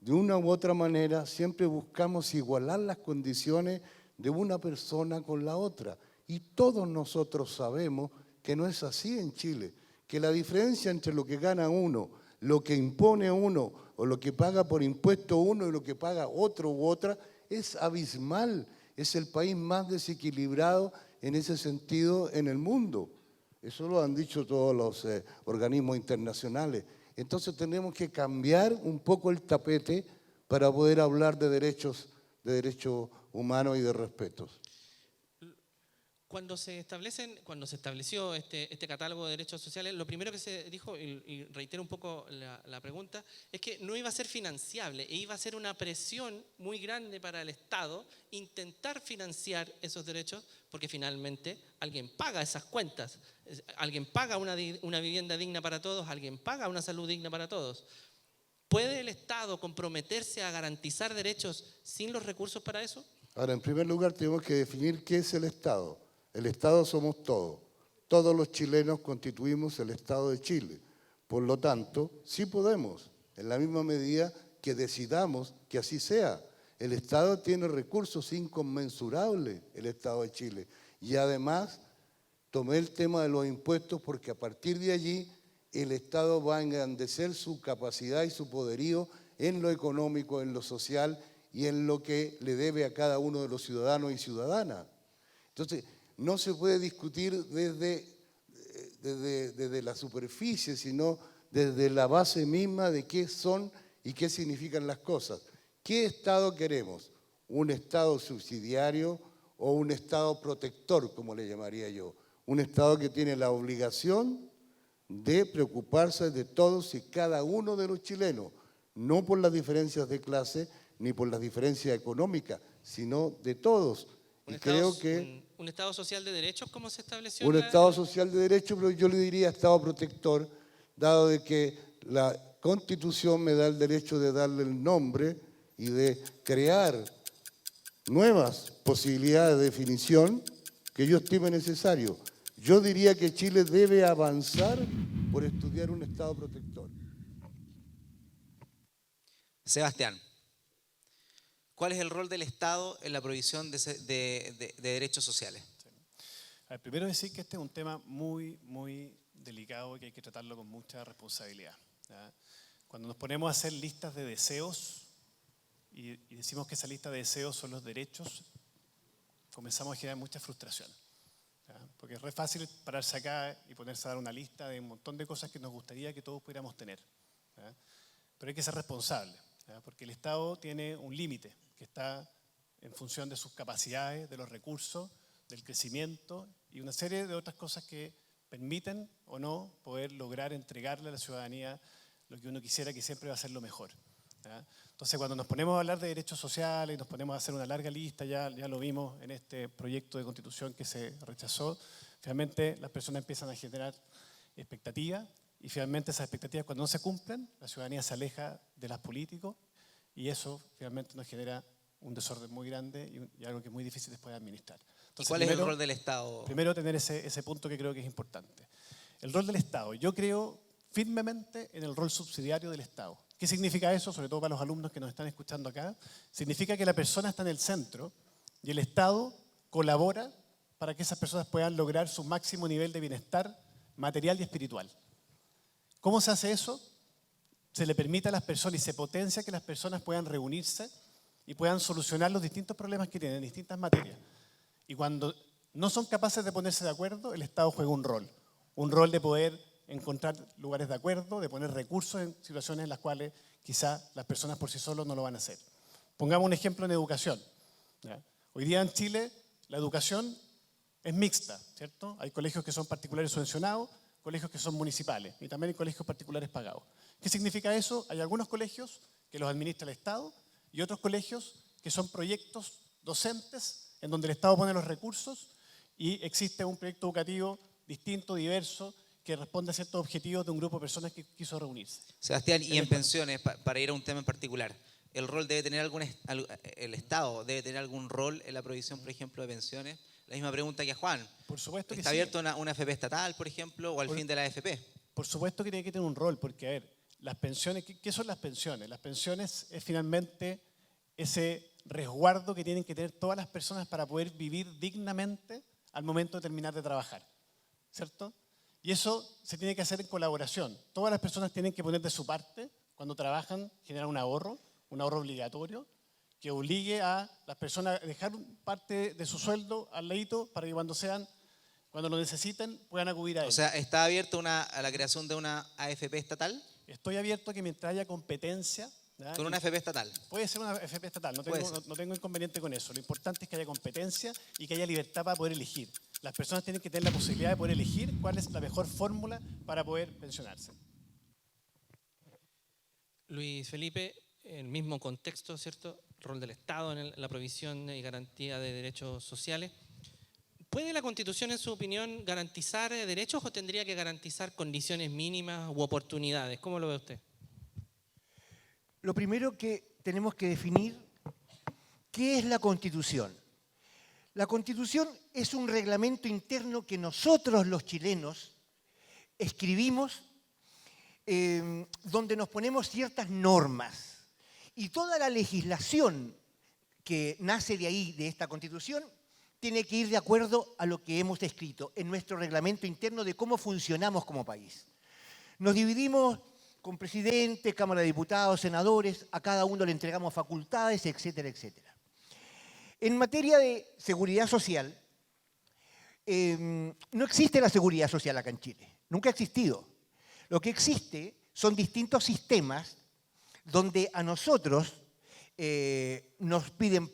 de una u otra manera siempre buscamos igualar las condiciones de una persona con la otra. Y todos nosotros sabemos que no es así en Chile, que la diferencia entre lo que gana uno, lo que impone uno o lo que paga por impuesto uno y lo que paga otro u otra es abismal. Es el país más desequilibrado en ese sentido en el mundo. Eso lo han dicho todos los organismos internacionales. Entonces tenemos que cambiar un poco el tapete para poder hablar de derechos humanos y de respetos. Cuando se estableció este catálogo de derechos sociales, lo primero que se dijo, y reitero un poco la pregunta, es que no iba a ser financiable e iba a ser una presión muy grande para el Estado intentar financiar esos derechos, porque finalmente alguien paga esas cuentas, alguien paga una vivienda digna para todos, alguien paga una salud digna para todos. ¿Puede el Estado comprometerse a garantizar derechos sin los recursos para eso? Ahora, en primer lugar, tenemos que definir qué es el Estado. El Estado somos todos. Todos los chilenos constituimos el Estado de Chile. Por lo tanto, sí podemos, en la misma medida que decidamos que así sea. El Estado tiene recursos inconmensurables, el Estado de Chile. Y además, tomé el tema de los impuestos porque a partir de allí el Estado va a engrandecer su capacidad y su poderío en lo económico, en lo social y en lo que le debe a cada uno de los ciudadanos y ciudadanas. Entonces, no se puede discutir desde la superficie, sino desde la base misma de qué son y qué significan las cosas. ¿Qué Estado queremos? ¿Un Estado subsidiario o un Estado protector, como le llamaría yo? Un Estado que tiene la obligación de preocuparse de todos y cada uno de los chilenos, no por las diferencias de clase ni por las diferencias económicas, sino de todos. Y creo que ¿Un Estado social de derechos como se estableció? un Estado social de derecho, pero yo le diría Estado protector, dado de que la Constitución me da el derecho de darle el nombre y de crear nuevas posibilidades de definición que yo estime necesario. Yo diría que Chile debe avanzar por estudiar un Estado protector. Sebastián, ¿cuál es el rol del Estado en la provisión de derechos sociales? A ver, primero decir que este es un tema muy, muy delicado y que hay que tratarlo con mucha responsabilidad, ¿ya? Cuando nos ponemos a hacer listas de deseos y decimos que esa lista de deseos son los derechos, comenzamos a generar mucha frustración, ¿ya? Porque es re fácil pararse acá y ponerse a dar una lista de un montón de cosas que nos gustaría que todos pudiéramos tener, ¿ya? Pero hay que ser responsable, ¿ya? Porque el Estado tiene un límite que está en función de sus capacidades, de los recursos, del crecimiento y una serie de otras cosas que permiten o no poder lograr entregarle a la ciudadanía lo que uno quisiera, que siempre va a ser lo mejor, ¿ya? Entonces, cuando nos ponemos a hablar de derechos sociales y nos ponemos a hacer una larga lista, ya lo vimos en este proyecto de constitución que se rechazó, finalmente las personas empiezan a generar expectativas y finalmente esas expectativas, cuando no se cumplen, la ciudadanía se aleja de las políticos y eso finalmente nos genera un desorden muy grande y algo que es muy difícil después de administrar. Entonces, ¿Cuál es el rol del Estado? Primero tener ese punto que creo que es importante. El rol del Estado. Yo creo firmemente en el rol subsidiario del Estado. ¿Qué significa eso? Sobre todo para los alumnos que nos están escuchando acá. Significa que la persona está en el centro y el Estado colabora para que esas personas puedan lograr su máximo nivel de bienestar material y espiritual. ¿Cómo se hace eso? Se le permite a las personas y se potencia que las personas puedan reunirse y puedan solucionar los distintos problemas que tienen en distintas materias. Y cuando no son capaces de ponerse de acuerdo, el Estado juega un rol de poder encontrar lugares de acuerdo, de poner recursos en situaciones en las cuales quizá las personas por sí solos no lo van a hacer. Pongamos un ejemplo en educación, ¿ya? Hoy día en Chile la educación es mixta, ¿cierto? Hay colegios que son particulares subvencionados, colegios que son municipales y también hay colegios particulares pagados. ¿Qué significa eso? Hay algunos colegios que los administra el Estado y otros colegios que son proyectos docentes en donde el Estado pone los recursos y existe un proyecto educativo distinto, diverso, que responde a ciertos objetivos de un grupo de personas que quiso reunirse. Sebastián, y en pensiones, para ir a un tema en particular, ¿el Estado debe tener algún rol en la provisión, por ejemplo, de pensiones? La misma pregunta que a Juan. Por supuesto que ¿Está sí. abierto una AFP estatal, por ejemplo, o al fin de la AFP? Por supuesto que tiene que tener un rol, porque, a ver, las pensiones, ¿qué son las pensiones? Las pensiones es finalmente ese resguardo que tienen que tener todas las personas para poder vivir dignamente al momento de terminar de trabajar, ¿cierto? Y eso se tiene que hacer en colaboración. Todas las personas tienen que poner de su parte cuando trabajan, generar un ahorro obligatorio, que obligue a las personas a dejar parte de su sueldo al ladito para que cuando lo necesiten, puedan acudir a él. O sea, ¿está abierto a la creación de una AFP estatal? Estoy abierto a que mientras haya competencia... ¿ya? ¿Con una AFP estatal? Puede ser una AFP estatal, no Puede ser. tengo inconveniente con eso. Lo importante es que haya competencia y que haya libertad para poder elegir. Las personas tienen que tener la posibilidad de poder elegir cuál es la mejor fórmula para poder pensionarse. Luis Felipe, en el mismo contexto, ¿cierto? Rol del Estado en la provisión y garantía de derechos sociales. ¿Puede la Constitución, en su opinión, garantizar derechos o tendría que garantizar condiciones mínimas u oportunidades? ¿Cómo lo ve usted? Lo primero que tenemos que definir, ¿qué es la Constitución? La Constitución es un reglamento interno que nosotros los chilenos escribimos, donde nos ponemos ciertas normas. Y toda la legislación que nace de ahí, de esta Constitución, tiene que ir de acuerdo a lo que hemos escrito en nuestro reglamento interno de cómo funcionamos como país. Nos dividimos con presidente, Cámara de Diputados, senadores, a cada uno le entregamos facultades, etcétera, etcétera. En materia de seguridad social, no existe la seguridad social acá en Chile, nunca ha existido. Lo que existe son distintos sistemas donde a nosotros nos piden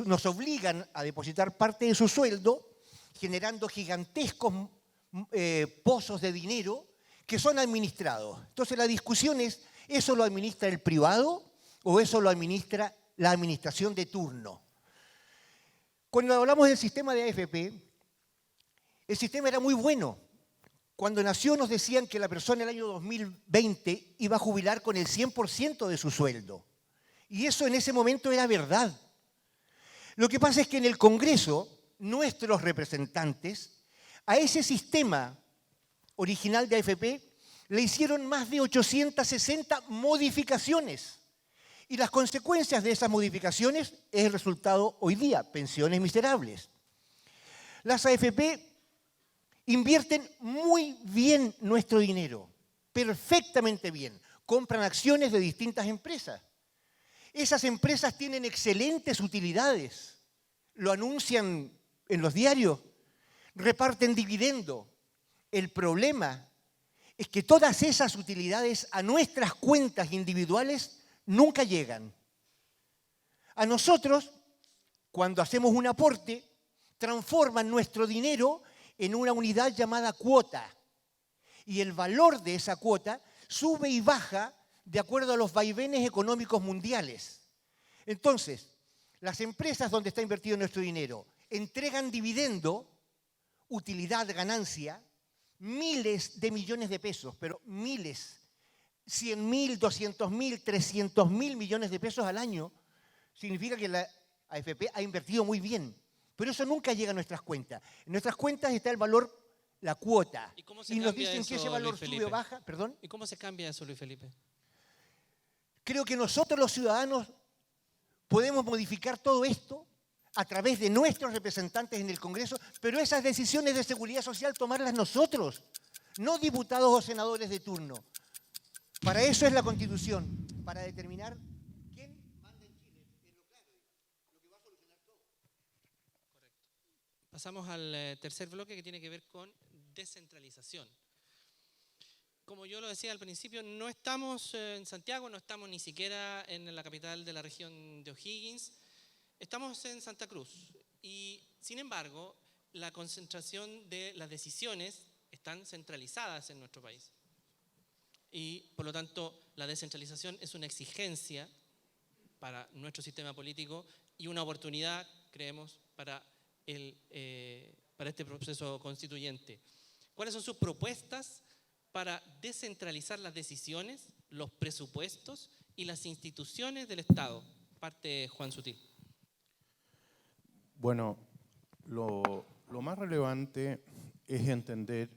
nos obligan a depositar parte de su sueldo, generando gigantescos pozos de dinero que son administrados. Entonces la discusión es, ¿eso lo administra el privado o eso lo administra la administración de turno? Cuando hablamos del sistema de AFP, el sistema era muy bueno. Cuando nació nos decían que la persona en el año 2020 iba a jubilar con el 100% de su sueldo. Y eso en ese momento era verdad. Lo que pasa es que en el Congreso, nuestros representantes, a ese sistema original de AFP le hicieron más de 860 modificaciones. Y las consecuencias de esas modificaciones es el resultado hoy día, pensiones miserables. Las AFP invierten muy bien nuestro dinero, perfectamente bien. Compran acciones de distintas empresas. Esas empresas tienen excelentes utilidades, lo anuncian en los diarios, reparten dividendo. El problema es que todas esas utilidades a nuestras cuentas individuales nunca llegan. A nosotros, cuando hacemos un aporte, transforman nuestro dinero en una unidad llamada cuota. Y el valor de esa cuota sube y baja de acuerdo a los vaivenes económicos mundiales. Entonces, las empresas donde está invertido nuestro dinero entregan dividendo, utilidad, ganancia, miles de millones de pesos, pero miles, 100.000, 200.000, 300.000 millones de pesos al año, significa que la AFP ha invertido muy bien. Pero eso nunca llega a nuestras cuentas. En nuestras cuentas está el valor, la cuota. ¿Y nos dicen que ese valor sube o baja. ¿Perdón? ¿Y cómo se cambia eso, Luis Felipe? Creo que nosotros los ciudadanos podemos modificar todo esto a través de nuestros representantes en el Congreso, pero esas decisiones de seguridad social tomarlas nosotros, no diputados o senadores de turno. Para eso es la Constitución, para determinar quién manda en Chile. Es lo claro, lo que va a solucionar todo. Correcto. Pasamos al tercer bloque que tiene que ver con descentralización. Como yo lo decía al principio, no estamos en Santiago, no estamos ni siquiera en la capital de la región de O'Higgins, estamos en Santa Cruz. Y sin embargo, la concentración de las decisiones están centralizadas en nuestro país. Y por lo tanto, la descentralización es una exigencia para nuestro sistema político y una oportunidad, creemos, para este proceso constituyente. ¿Cuáles son sus propuestas para descentralizar las decisiones, los presupuestos y las instituciones del Estado? Parte Juan Sutil. Bueno, lo más relevante es entender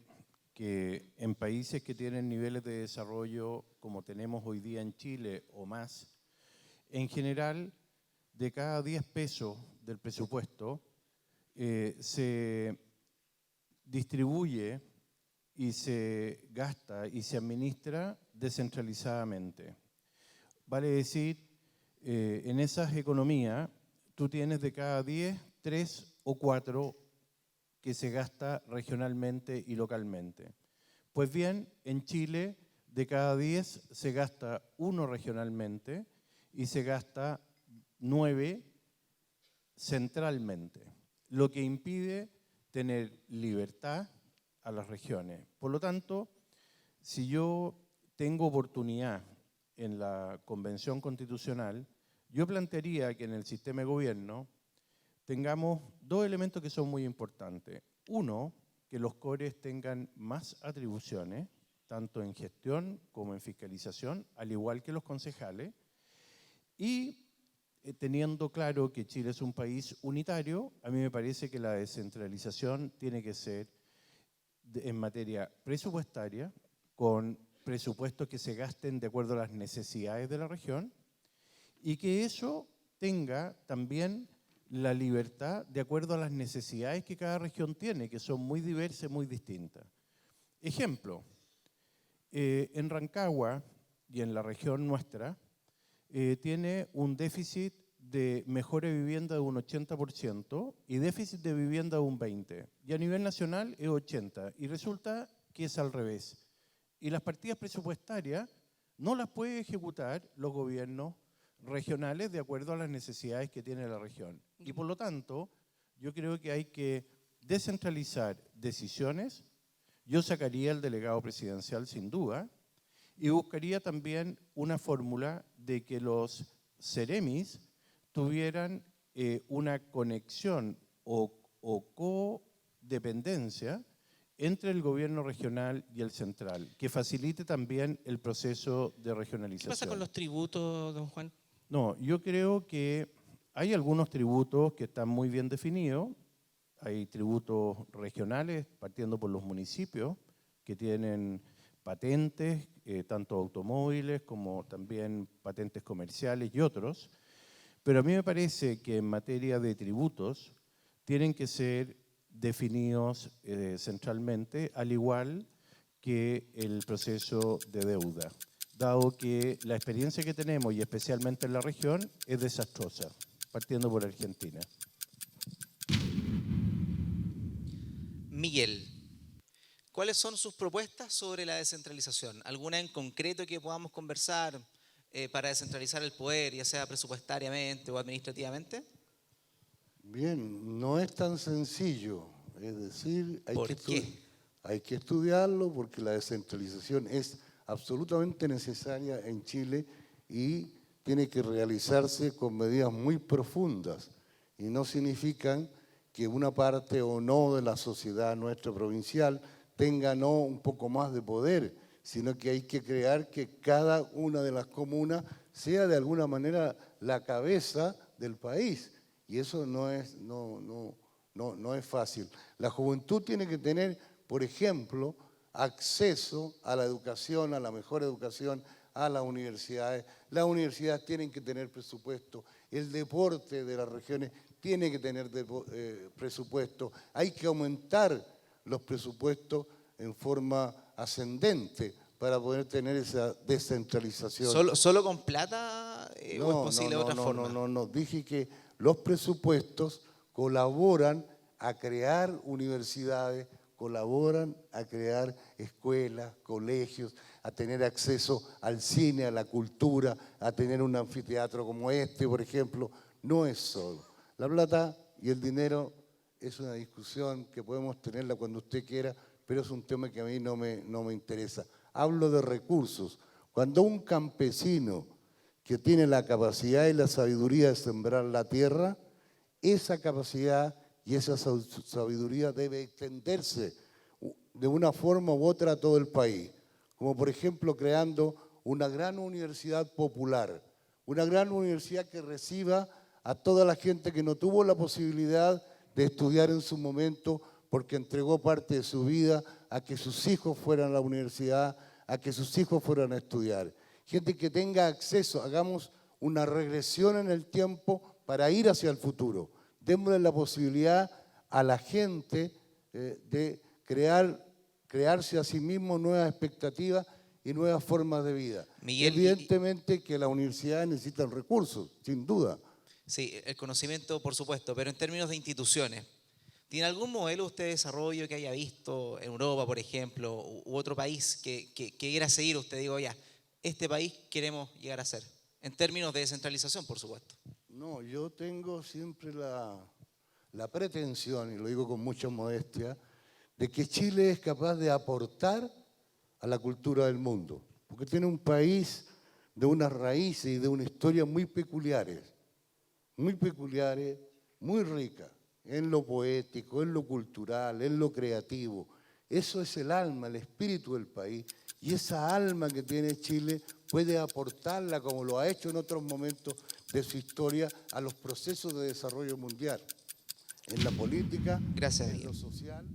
que en países que tienen niveles de desarrollo como tenemos hoy día en Chile o más, en general, de cada 10 pesos del presupuesto, se distribuye y se gasta y se administra descentralizadamente. Vale decir, en esas economías, tú tienes de cada 10, 3 o 4 que se gasta regionalmente y localmente. Pues bien, en Chile, de cada 10 se gasta 1 regionalmente y se gasta 9 centralmente, lo que impide tener libertad a las regiones. Por lo tanto, si yo tengo oportunidad en la Convención Constitucional, yo plantearía que en el sistema de gobierno tengamos 2 elementos que son muy importantes. Uno, que los CORES tengan más atribuciones, tanto en gestión como en fiscalización, al igual que los concejales, y teniendo claro que Chile es un país unitario, a mí me parece que la descentralización tiene que ser en materia presupuestaria, con presupuestos que se gasten de acuerdo a las necesidades de la región, y que eso tenga también la libertad de acuerdo a las necesidades que cada región tiene, que son muy diversas y muy distintas. Ejemplo, en Rancagua y en la región nuestra, tiene un déficit de mejora de vivienda de un 80% y déficit de vivienda de un 20%. Y a nivel nacional es 80%. Y resulta que es al revés. Y las partidas presupuestarias no las puede ejecutar los gobiernos regionales de acuerdo a las necesidades que tiene la región. Y por lo tanto, yo creo que hay que descentralizar decisiones. Yo sacaría el delegado presidencial sin duda y buscaría también una fórmula de que los CEREMIS tuvieran una conexión o codependencia entre el gobierno regional y el central, que facilite también el proceso de regionalización. ¿Qué pasa con los tributos, don Juan? No, yo creo que hay algunos tributos que están muy bien definidos. Hay tributos regionales, partiendo por los municipios, que tienen patentes, tanto automóviles como también patentes comerciales y otros. Pero a mí me parece que en materia de tributos tienen que ser definidos centralmente, al igual que el proceso de deuda, dado que la experiencia que tenemos, y especialmente en la región, es desastrosa, partiendo por Argentina. Miguel, ¿cuáles son sus propuestas sobre la descentralización? ¿Alguna en concreto que podamos conversar para descentralizar el poder, ya sea presupuestariamente o administrativamente? Bien, no es tan sencillo. Es decir, ¿Por qué? hay que estudiarlo porque la descentralización es absolutamente necesaria en Chile y tiene que realizarse con medidas muy profundas y no significan que una parte o no de la sociedad nuestra provincial tenga no un poco más de poder, sino que hay que crear que cada una de las comunas sea de alguna manera la cabeza del país. Y eso no es fácil. La juventud tiene que tener, por ejemplo, acceso a la educación, a la mejor educación, a las universidades. Las universidades tienen que tener presupuesto. El deporte de las regiones tiene que tener presupuesto. Hay que aumentar los presupuestos en forma ascendente para poder tener esa descentralización. ¿Solo con plata o es posible de otra forma? No. Dije que los presupuestos colaboran a crear universidades, colaboran a crear escuelas, colegios, a tener acceso al cine, a la cultura, a tener un anfiteatro como este, por ejemplo. No es solo. La plata y el dinero es una discusión que podemos tenerla cuando usted quiera, pero es un tema que a mí no me interesa. Hablo de recursos. Cuando un campesino que tiene la capacidad y la sabiduría de sembrar la tierra, esa capacidad y esa sabiduría debe extenderse de una forma u otra a todo el país. Como por ejemplo creando una gran universidad popular, una gran universidad que reciba a toda la gente que no tuvo la posibilidad de estudiar en su momento porque entregó parte de su vida a que sus hijos fueran a la universidad, a que sus hijos fueran a estudiar. Gente que tenga acceso, hagamos una regresión en el tiempo para ir hacia el futuro. Démosle la posibilidad a la gente de crearse a sí mismo nuevas expectativas y nuevas formas de vida. Miguel, Evidentemente que las universidades necesitan recursos, sin duda. Sí, el conocimiento, por supuesto, pero en términos de instituciones, ¿tiene algún modelo usted de desarrollo que haya visto en Europa, por ejemplo, u otro país que quiera seguir? Usted digo, ya, este país queremos llegar a ser, en términos de descentralización, por supuesto. No, yo tengo siempre la pretensión, y lo digo con mucha modestia, de que Chile es capaz de aportar a la cultura del mundo, porque tiene un país de unas raíces y de una historia muy peculiares, muy ricas, en lo poético, en lo cultural, en lo creativo. Eso es el alma, el espíritu del país, y esa alma que tiene Chile puede aportarla, como lo ha hecho en otros momentos de su historia, a los procesos de desarrollo mundial, en la política, Gracias, en Miguel. lo social.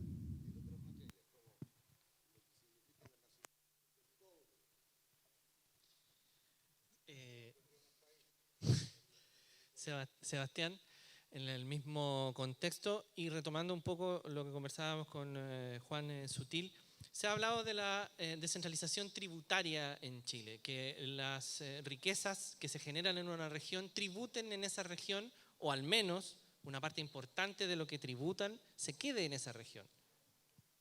Sebastián, en el mismo contexto y retomando un poco lo que conversábamos con Juan Sutil, se ha hablado de la descentralización tributaria en Chile, que las riquezas que se generan en una región tributen en esa región, o al menos una parte importante de lo que tributan se quede en esa región.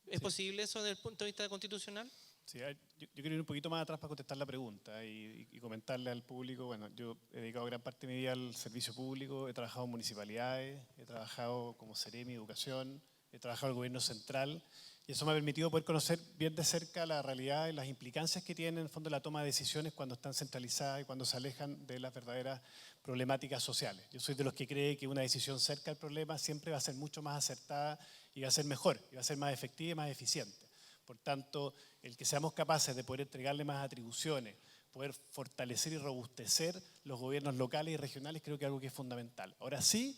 ¿Es posible eso desde el punto de vista constitucional? Sí, yo quiero ir un poquito más atrás para contestar la pregunta y comentarle al público. Bueno, yo he dedicado gran parte de mi vida al servicio público, he trabajado en municipalidades, he trabajado como Seremi Educación, he trabajado en el gobierno central, y eso me ha permitido poder conocer bien de cerca la realidad y las implicancias que tiene en el fondo la toma de decisiones cuando están centralizadas y cuando se alejan de las verdaderas problemáticas sociales. Yo soy de los que cree que una decisión cerca del problema siempre va a ser mucho más acertada y va a ser mejor, y va a ser más efectiva y más eficiente. Por tanto, el que seamos capaces de poder entregarle más atribuciones, poder fortalecer y robustecer los gobiernos locales y regionales, creo que es algo que es fundamental. Ahora sí,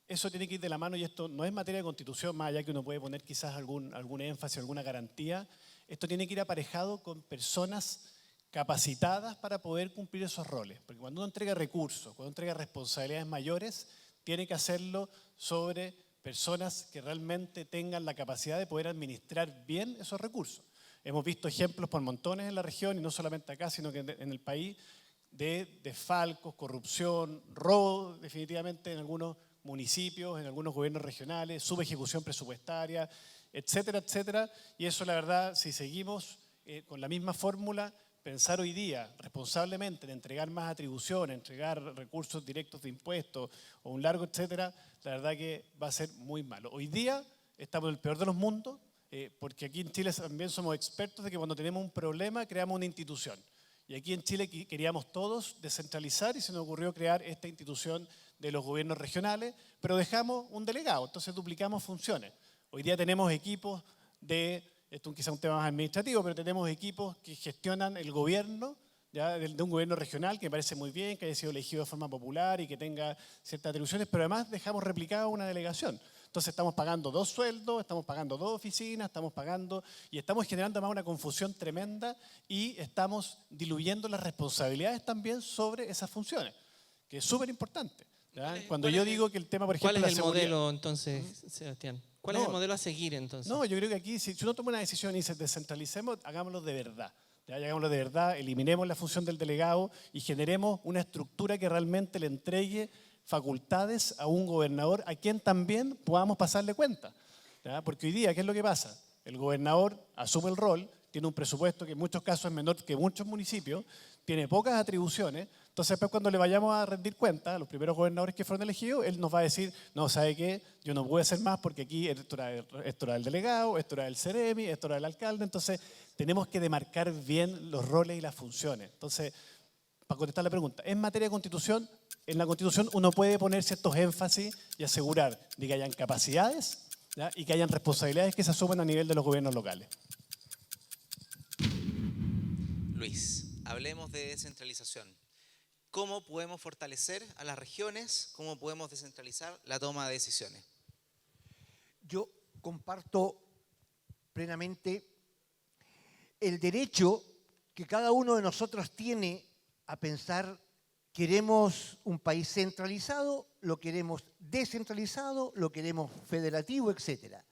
eso tiene que ir de la mano, y esto no es materia de constitución, más allá que uno puede poner quizás algún énfasis, alguna garantía. Esto tiene que ir aparejado con personas capacitadas para poder cumplir esos roles. Porque cuando uno entrega recursos, cuando uno entrega responsabilidades mayores, tiene que hacerlo sobre personas que realmente tengan la capacidad de poder administrar bien esos recursos. Hemos visto ejemplos por montones en la región, y no solamente acá, sino que en el país, de desfalcos, corrupción, robo, definitivamente en algunos municipios, en algunos gobiernos regionales, subejecución presupuestaria, etcétera, etcétera. Y eso, la verdad, si seguimos con la misma fórmula, pensar hoy día responsablemente en entregar más atribuciones, entregar recursos directos de impuestos o un largo etcétera, la verdad que va a ser muy malo. Hoy día estamos en el peor de los mundos, porque aquí en Chile también somos expertos de que cuando tenemos un problema creamos una institución. Y aquí en Chile queríamos todos descentralizar y se nos ocurrió crear esta institución de los gobiernos regionales, pero dejamos un delegado, entonces duplicamos funciones. Hoy día tenemos equipos esto quizá es un tema más administrativo, pero tenemos equipos que gestionan el gobierno, ¿ya? De un gobierno regional, que me parece muy bien, que haya sido elegido de forma popular y que tenga ciertas atribuciones, pero además dejamos replicada una delegación. Entonces estamos pagando 2 sueldos, estamos pagando 2 oficinas, y estamos generando además una confusión tremenda, y estamos diluyendo las responsabilidades también sobre esas funciones, que es súper importante. Cuando yo digo que el tema, por ejemplo, ¿cuál es el modelo entonces, Sebastián? ¿Cuál es el modelo a seguir entonces? No, yo creo que aquí, si uno toma una decisión y dice descentralicemos, hagámoslo de verdad. ¿Ya? Hagámoslo de verdad, eliminemos la función del delegado y generemos una estructura que realmente le entregue facultades a un gobernador a quien también podamos pasarle cuenta. ¿Ya? Porque hoy día, ¿qué es lo que pasa? El gobernador asume el rol, tiene un presupuesto que en muchos casos es menor que muchos municipios, tiene pocas atribuciones. Entonces, después cuando le vayamos a rendir cuenta a los primeros gobernadores que fueron elegidos, él nos va a decir, no, ¿sabe qué? Yo no puedo hacer más porque aquí esto era del delegado, esto era del Seremi, esto era del alcalde. Entonces, tenemos que demarcar bien los roles y las funciones. Entonces, para contestar la pregunta, en materia de constitución, en la constitución uno puede poner ciertos énfasis y asegurar de que hayan capacidades, ¿ya? Y que hayan responsabilidades que se asuman a nivel de los gobiernos locales. Luis, hablemos de descentralización. ¿Cómo podemos fortalecer a las regiones? ¿Cómo podemos descentralizar la toma de decisiones? Yo comparto plenamente el derecho que cada uno de nosotros tiene a pensar, ¿queremos un país centralizado? ¿Lo queremos descentralizado? ¿Lo queremos federativo? Etcétera.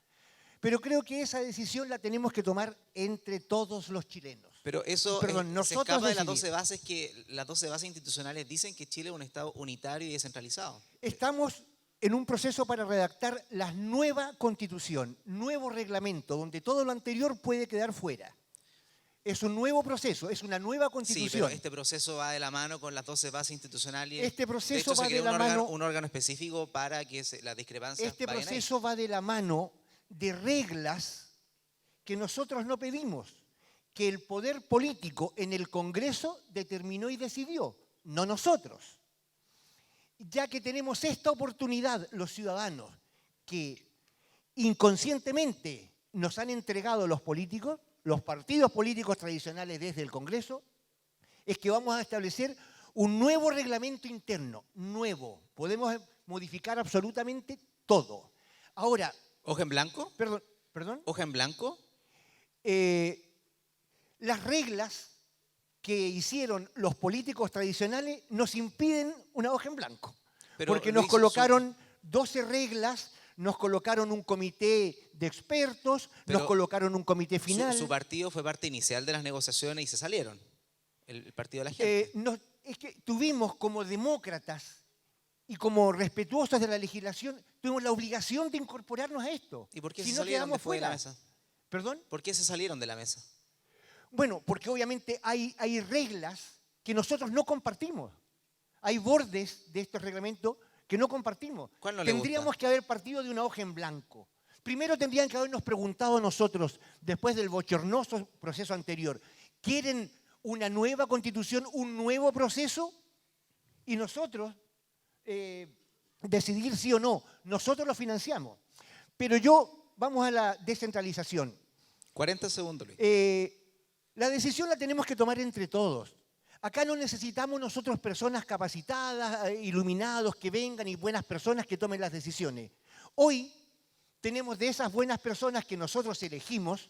Pero creo que esa decisión la tenemos que tomar entre todos los chilenos. Pero eso Perdón, se nosotros escapa de las decidir. 12 bases que las 12 bases institucionales dicen que Chile es un Estado unitario y descentralizado. Estamos en un proceso para redactar la nueva constitución, nuevo reglamento, donde todo lo anterior puede quedar fuera. Es un nuevo proceso, es una nueva Sí, constitución. pero este proceso va de la mano con las 12 bases institucionales. Este proceso de hecho, se va creó de la mano. un órgano específico para que las discrepancias Este vayan ahí. proceso va de la mano de reglas que nosotros no pedimos, que el poder político en el Congreso determinó y decidió, no nosotros. Ya que tenemos esta oportunidad, los ciudadanos, que inconscientemente nos han entregado los políticos, los partidos políticos tradicionales desde el Congreso, es que vamos a establecer un nuevo reglamento interno, nuevo. Podemos modificar absolutamente todo. Ahora, ¿Hoja en blanco? perdón. ¿Hoja en blanco? Las reglas que hicieron los políticos tradicionales nos impiden una hoja en blanco. Pero, porque nos Luis, colocaron 12 reglas, nos colocaron un comité de expertos, nos colocaron un comité final. Su partido fue parte inicial de las negociaciones y se salieron. El partido de la gente. Es que tuvimos como demócratas y como respetuosos de la legislación, tuvimos la obligación de incorporarnos a esto. ¿Y por qué si se no salieron quedamos después de la fuera. mesa? ¿Perdón? ¿Por qué se salieron de la mesa? Bueno, porque obviamente hay reglas que nosotros no compartimos. Hay bordes de estos reglamentos que no compartimos. ¿Cuál no le Tendríamos gusta? que haber partido de una hoja en blanco. Primero tendrían que habernos preguntado a nosotros, después del bochornoso proceso anterior, ¿quieren una nueva constitución, un nuevo proceso? Y nosotros decidir sí o no. Nosotros lo financiamos. Pero vamos a la descentralización. 40 segundos, Luis. La decisión la tenemos que tomar entre todos. Acá no necesitamos nosotros personas capacitadas, iluminados, que vengan y buenas personas que tomen las decisiones. Hoy tenemos de esas buenas personas que nosotros elegimos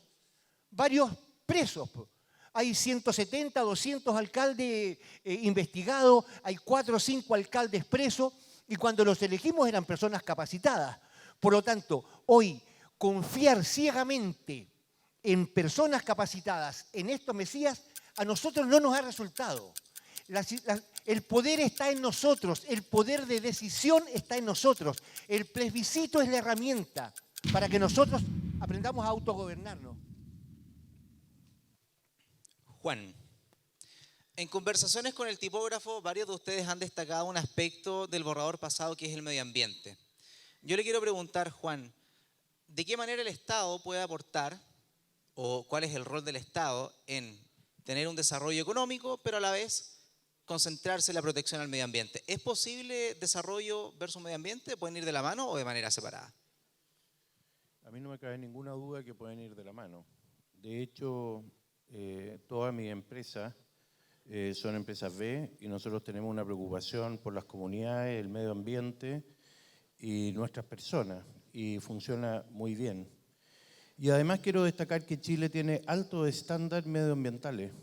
varios presos. Hay 170, 200 alcaldes investigados, hay 4 o 5 alcaldes presos y cuando los elegimos eran personas capacitadas. Por lo tanto, hoy confiar ciegamente en personas capacitadas, en estos mesías, a nosotros no nos ha resultado. El poder está en nosotros, el poder de decisión está en nosotros. El plebiscito es la herramienta para que nosotros aprendamos a autogobernarnos. Juan, en conversaciones con el tipógrafo, varios de ustedes han destacado un aspecto del borrador pasado que es el medio ambiente. Yo le quiero preguntar, Juan, ¿de qué manera el Estado puede aportar o cuál es el rol del Estado en tener un desarrollo económico, pero a la vez concentrarse en la protección al medio ambiente? ¿Es posible desarrollo versus medio ambiente? ¿Pueden ir de la mano o de manera separada? A mí no me cabe ninguna duda que pueden ir de la mano. De hecho, todas mis empresas son empresas B y nosotros tenemos una preocupación por las comunidades, el medio ambiente y nuestras personas, y funciona muy bien. Y además quiero destacar que Chile tiene altos estándares medioambientales.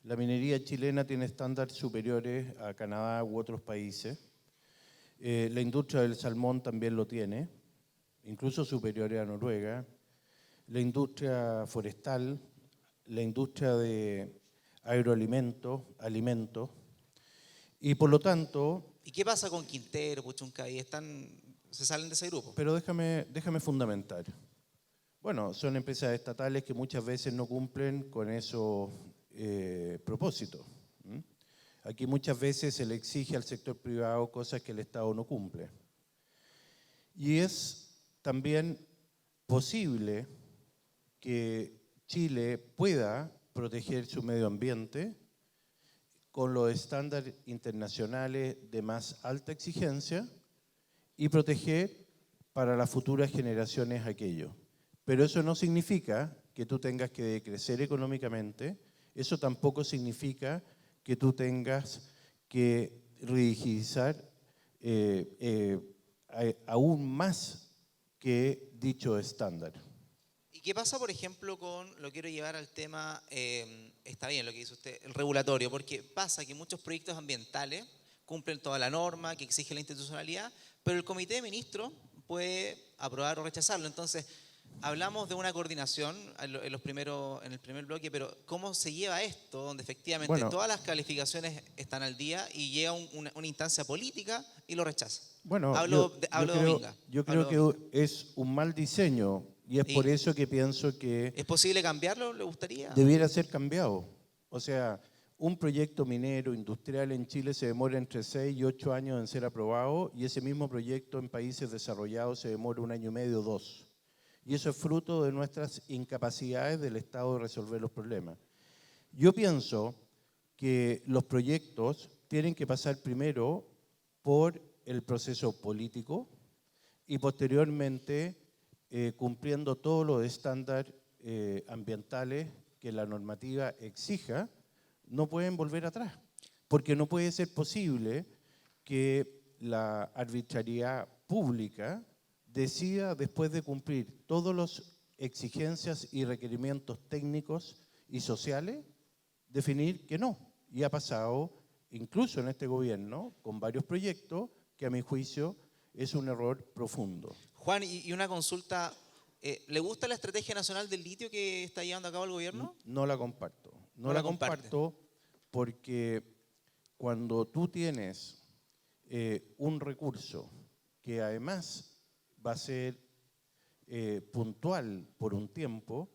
La minería chilena tiene estándares superiores a Canadá u otros países. La industria del salmón también lo tiene, incluso superiores a Noruega. La industria forestal, la industria de agroalimentos, alimentos. Y por lo tanto... ¿Y qué pasa con Quintero, Puchuncaví? ¿Se salen de ese grupo? Pero déjame fundamentar. Bueno, son empresas estatales que muchas veces no cumplen con esos propósitos. Aquí muchas veces se le exige al sector privado cosas que el Estado no cumple. Y es también posible que Chile pueda proteger su medio ambiente con los estándares internacionales de más alta exigencia y proteger para las futuras generaciones aquello. Pero eso no significa que tú tengas que decrecer económicamente, eso tampoco significa que tú tengas que rigidizar aún más que dicho estándar. ¿Y qué pasa, por ejemplo, lo quiero llevar al tema, está bien lo que dice usted, el regulatorio, porque pasa que muchos proyectos ambientales cumplen toda la norma que exige la institucionalidad, pero el comité de ministros puede aprobar o rechazarlo. Entonces, hablamos de una coordinación en el primer bloque, pero ¿cómo se lleva esto, donde efectivamente Bueno, todas las calificaciones están al día y llega una instancia política y lo rechaza? Bueno, Hablo de Dominga. yo Hablo creo de Dominga. que es un mal diseño y es por Y- eso que pienso que ¿Es posible cambiarlo? ¿Le gustaría? debiera ser cambiado. O sea, un proyecto minero, industrial en Chile se demora entre 6 y 8 años en ser aprobado y ese mismo proyecto en países desarrollados se demora 1 año y medio, 2. Y eso es fruto de nuestras incapacidades del Estado de resolver los problemas. Yo pienso que los proyectos tienen que pasar primero por el proceso político y posteriormente cumpliendo todos los estándares ambientales que la normativa exija, no pueden volver atrás, porque no puede ser posible que la arbitrariedad pública decida, después de cumplir todas las exigencias y requerimientos técnicos y sociales, definir que no. Y ha pasado, incluso en este gobierno, con varios proyectos que a mi juicio es un error profundo. Juan, y una consulta, ¿le gusta la estrategia nacional del litio que está llevando a cabo el gobierno? No la comparto. No la comparte. Comparto porque cuando tú tienes un recurso que además va a ser puntual por un tiempo,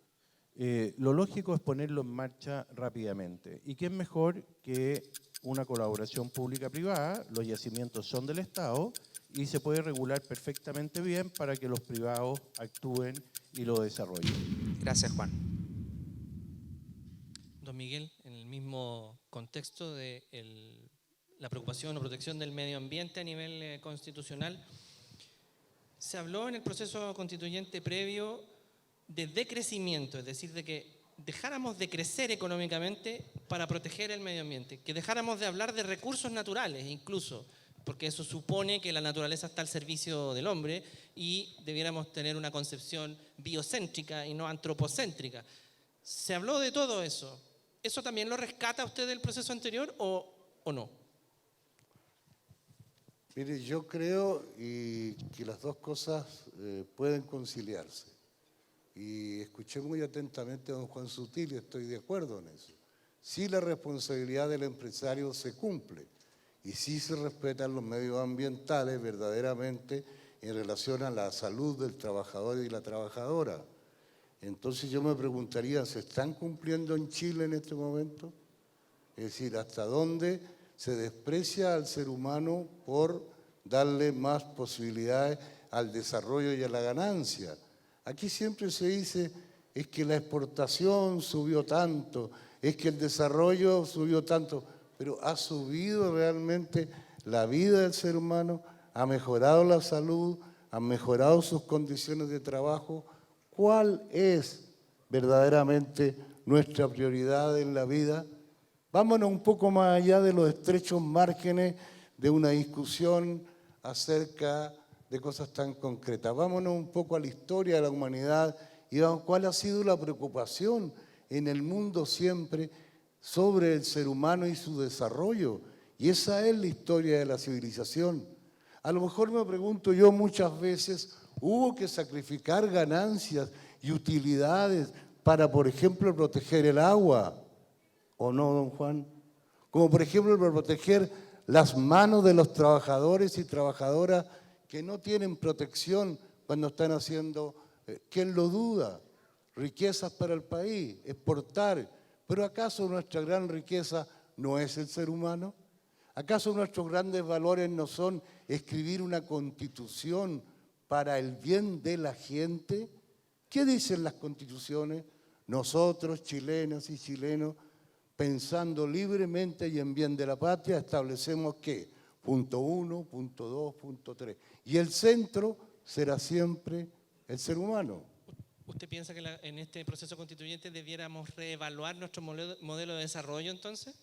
lo lógico es ponerlo en marcha rápidamente. ¿Y qué es mejor que una colaboración pública-privada? Los yacimientos son del Estado y se puede regular perfectamente bien para que los privados actúen y lo desarrollen. Gracias, Juan. Don Miguel, en el mismo contexto de la preocupación o protección del medio ambiente a nivel constitucional, se habló en el proceso constituyente previo de decrecimiento, es decir, de que dejáramos de crecer económicamente para proteger el medio ambiente, que dejáramos de hablar de recursos naturales incluso, porque eso supone que la naturaleza está al servicio del hombre y debiéramos tener una concepción biocéntrica y no antropocéntrica. ¿Se habló de todo eso? ¿Eso también lo rescata usted del proceso anterior o no? Mire, yo creo que las dos cosas pueden conciliarse. Y escuché muy atentamente a don Juan Sutil y estoy de acuerdo en eso. Sí, la responsabilidad del empresario se cumple y sí se respetan los medios ambientales verdaderamente en relación a la salud del trabajador y la trabajadora. Entonces yo me preguntaría, ¿se están cumpliendo en Chile en este momento? Es decir, ¿hasta dónde se desprecia al ser humano por darle más posibilidades al desarrollo y a la ganancia? Aquí siempre se dice, es que la exportación subió tanto, es que el desarrollo subió tanto, pero ¿ha subido realmente la vida del ser humano? ¿Ha mejorado la salud? ¿Han mejorado sus condiciones de trabajo? ¿Cuál es verdaderamente nuestra prioridad en la vida? Vámonos un poco más allá de los estrechos márgenes de una discusión acerca de cosas tan concretas. Vámonos un poco a la historia de la humanidad y veamos cuál ha sido la preocupación en el mundo siempre sobre el ser humano y su desarrollo. Y esa es la historia de la civilización. A lo mejor me pregunto yo muchas veces, ¿hubo que sacrificar ganancias y utilidades para, por ejemplo, proteger el agua? ¿O no, don Juan? Como por ejemplo para proteger las manos de los trabajadores y trabajadoras que no tienen protección cuando están haciendo, ¿quién lo duda? Riquezas para el país, exportar. ¿Pero acaso nuestra gran riqueza no es el ser humano? ¿Acaso nuestros grandes valores no son escribir una constitución para el bien de la gente? ¿Qué dicen las constituciones? Nosotros, chilenas y chilenos, pensando libremente y en bien de la patria, establecemos ¿qué? Punto 1, punto 2, punto 3. Y el centro será siempre el ser humano. ¿Usted piensa que en este proceso constituyente debiéramos reevaluar nuestro modelo de desarrollo entonces?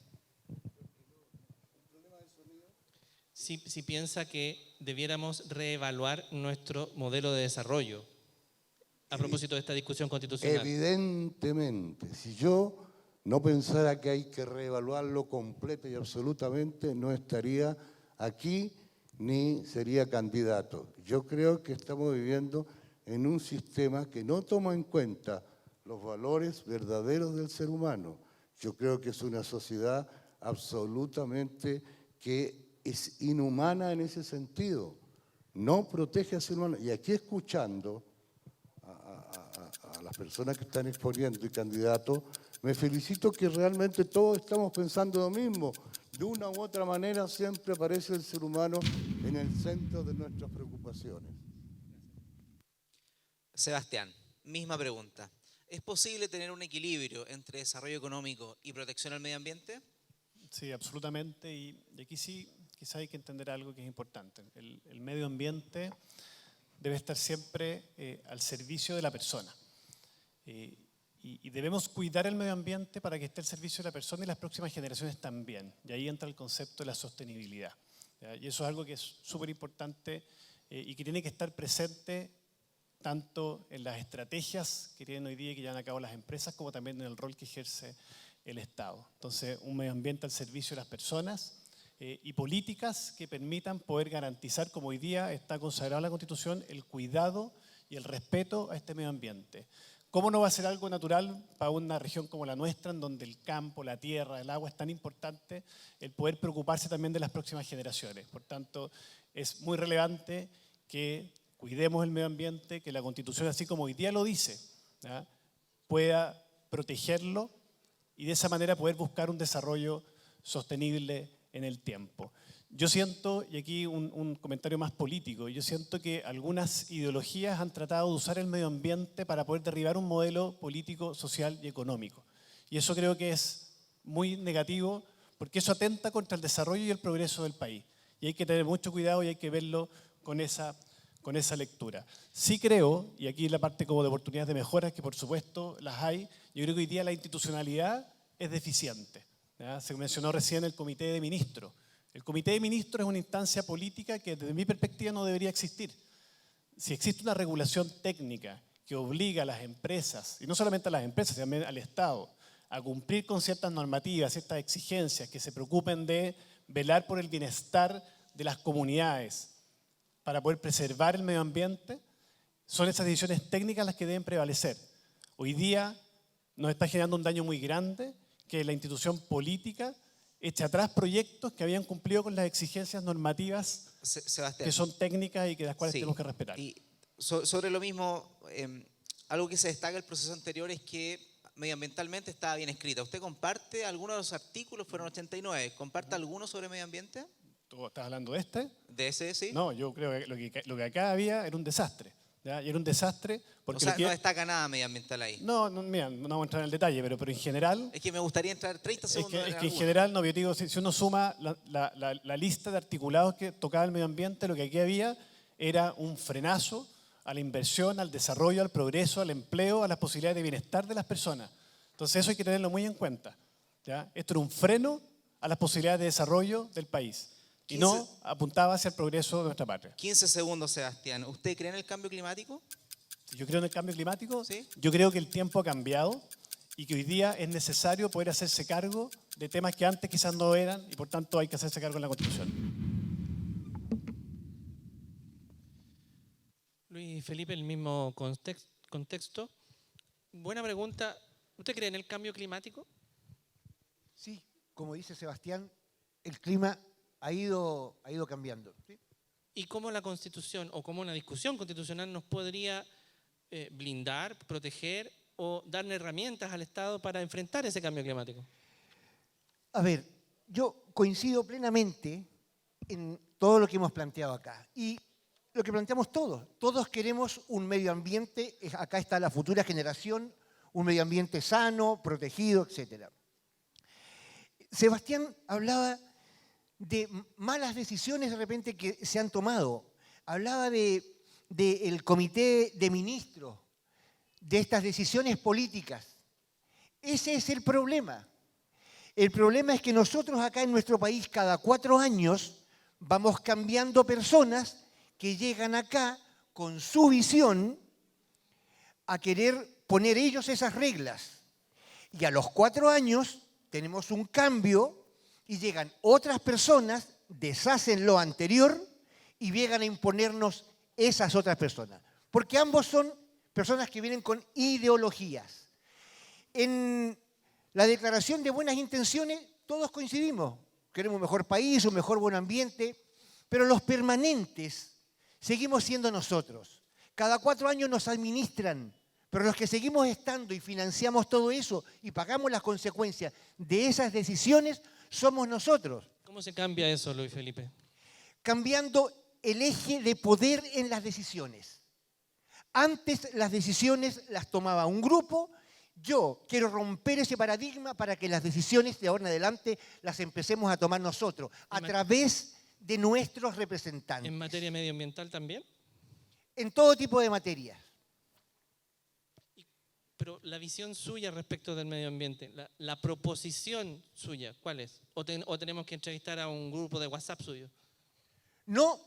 Si piensa que debiéramos reevaluar nuestro modelo de desarrollo. a propósito de esta discusión constitucional. Evidentemente, si yo no pensara que hay que reevaluarlo completo y absolutamente, no estaría aquí ni sería candidato. Yo creo que estamos viviendo en un sistema que no toma en cuenta los valores verdaderos del ser humano. Yo creo que es una sociedad absolutamente que es inhumana en ese sentido. No protege al ser humano. Y aquí escuchando a las personas que están exponiendo y candidatos, me felicito que realmente todos estamos pensando lo mismo. De una u otra manera siempre aparece el ser humano en el centro de nuestras preocupaciones. Sebastián, misma pregunta. ¿Es posible tener un equilibrio entre desarrollo económico y protección al medio ambiente? Sí, absolutamente. Y aquí sí, quizá hay que entender algo que es importante. El medio ambiente debe estar siempre al servicio de la persona. Y debemos cuidar el medio ambiente para que esté al servicio de la persona y las próximas generaciones también. Y ahí entra el concepto de la sostenibilidad. ¿Ya? Y eso es algo que es súper importante y que tiene que estar presente tanto en las estrategias que tienen hoy día y que llevan a cabo las empresas, como también en el rol que ejerce el Estado. Entonces, un medio ambiente al servicio de las personas y políticas que permitan poder garantizar, como hoy día está consagrado en la Constitución, el cuidado y el respeto a este medio ambiente. ¿Cómo no va a ser algo natural para una región como la nuestra, en donde el campo, la tierra, el agua es tan importante, el poder preocuparse también de las próximas generaciones? Por tanto, es muy relevante que cuidemos el medio ambiente, que la Constitución, así como hoy día lo dice, ¿ya?, pueda protegerlo y de esa manera poder buscar un desarrollo sostenible en el tiempo. Yo siento, y aquí un comentario más político, yo siento que algunas ideologías han tratado de usar el medio ambiente para poder derribar un modelo político, social y económico. Y eso creo que es muy negativo, porque eso atenta contra el desarrollo y el progreso del país. Y hay que tener mucho cuidado y hay que verlo con esa lectura. Sí creo, y aquí la parte como de oportunidades de mejoras, que por supuesto las hay, yo creo que hoy día la institucionalidad es deficiente. ¿Ya? Se mencionó recién el Comité de Ministros. El Comité de Ministros es una instancia política que desde mi perspectiva no debería existir. Si existe una regulación técnica que obliga a las empresas, y no solamente a las empresas, sino también al Estado, a cumplir con ciertas normativas, ciertas exigencias que se preocupen de velar por el bienestar de las comunidades para poder preservar el medio ambiente, son esas decisiones técnicas las que deben prevalecer. Hoy día nos está generando un daño muy grande que la institución política eche atrás proyectos que habían cumplido con las exigencias normativas Sebastián, que son técnicas y que las cuales sí, tenemos que respetar. Y sobre lo mismo, algo que se destaca del proceso anterior es que medioambientalmente estaba bien escrita. ¿Usted comparte algunos de los artículos? Fueron 89. ¿Comparte alguno sobre medio ambiente? ¿Tú estás hablando de este? ¿De ese, sí? No, yo creo que lo que acá había era un desastre. ¿Ya? Y era un desastre porque... O sea, no destaca nada medioambiental ahí. No, mira, no vamos a entrar en el detalle, pero en general... Es que me gustaría entrar 30 segundos. Es que en general, no, yo digo, si uno suma la lista de articulados que tocaba el medio ambiente, lo que aquí había era un frenazo a la inversión, al desarrollo, al progreso, al empleo, a las posibilidades de bienestar de las personas. Entonces eso hay que tenerlo muy en cuenta. ¿Ya? Esto era un freno a las posibilidades de desarrollo del país. Y no apuntaba hacia el progreso de nuestra patria. 15 segundos, Sebastián. ¿Usted cree en el cambio climático? Yo creo en el cambio climático. ¿Sí? Yo creo que el tiempo ha cambiado y que hoy día es necesario poder hacerse cargo de temas que antes quizás no eran y por tanto hay que hacerse cargo en la Constitución. Luis Felipe, el mismo contexto. Buena pregunta. ¿Usted cree en el cambio climático? Sí, como dice Sebastián, el clima ha ido cambiando. ¿Sí? ¿Y cómo la Constitución o cómo una discusión constitucional nos podría blindar, proteger o darle herramientas al Estado para enfrentar ese cambio climático? A ver, yo coincido plenamente en todo lo que hemos planteado acá. Y lo que planteamos todos queremos un medio ambiente, acá está la futura generación, un medio ambiente sano, protegido, etc. Sebastián hablaba de malas decisiones de repente que se han tomado. Hablaba del comité de ministros, de estas decisiones políticas. Ese es el problema. El problema es que nosotros acá en nuestro país cada 4 años vamos cambiando personas que llegan acá con su visión a querer poner ellos esas reglas. Y a los 4 años tenemos un cambio y llegan otras personas, deshacen lo anterior y llegan a imponernos esas otras personas. Porque ambos son personas que vienen con ideologías. En la declaración de buenas intenciones todos coincidimos. Queremos un mejor país, un mejor buen ambiente, pero los permanentes seguimos siendo nosotros. Cada 4 años nos administran, pero los que seguimos estando y financiamos todo eso y pagamos las consecuencias de esas decisiones somos nosotros. ¿Cómo se cambia eso, Luis Felipe? Cambiando el eje de poder en las decisiones. Antes las decisiones las tomaba un grupo. Yo quiero romper ese paradigma para que las decisiones de ahora en adelante las empecemos a tomar nosotros, a través de nuestros representantes. ¿En materia medioambiental también? En todo tipo de materias. Pero la visión suya respecto del medio ambiente, la proposición suya, ¿cuál es? ¿O tenemos que entrevistar a un grupo de WhatsApp suyo? No,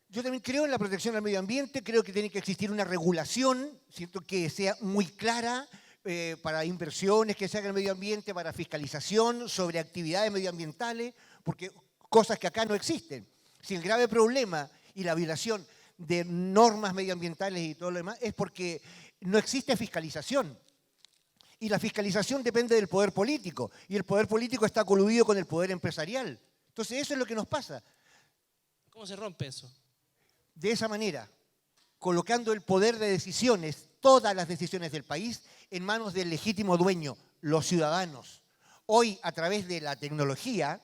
yo también creo en la protección al medio ambiente, creo que tiene que existir una regulación, siento que sea muy clara para inversiones que se hagan en el medio ambiente, para fiscalización sobre actividades medioambientales, porque cosas que acá no existen. Si el grave problema y la violación de normas medioambientales y todo lo demás es porque no existe fiscalización. Y la fiscalización depende del poder político. Y el poder político está coludido con el poder empresarial. Entonces eso es lo que nos pasa. ¿Cómo se rompe eso? De esa manera, colocando el poder de decisiones, todas las decisiones del país, en manos del legítimo dueño, los ciudadanos. Hoy, a través de la tecnología,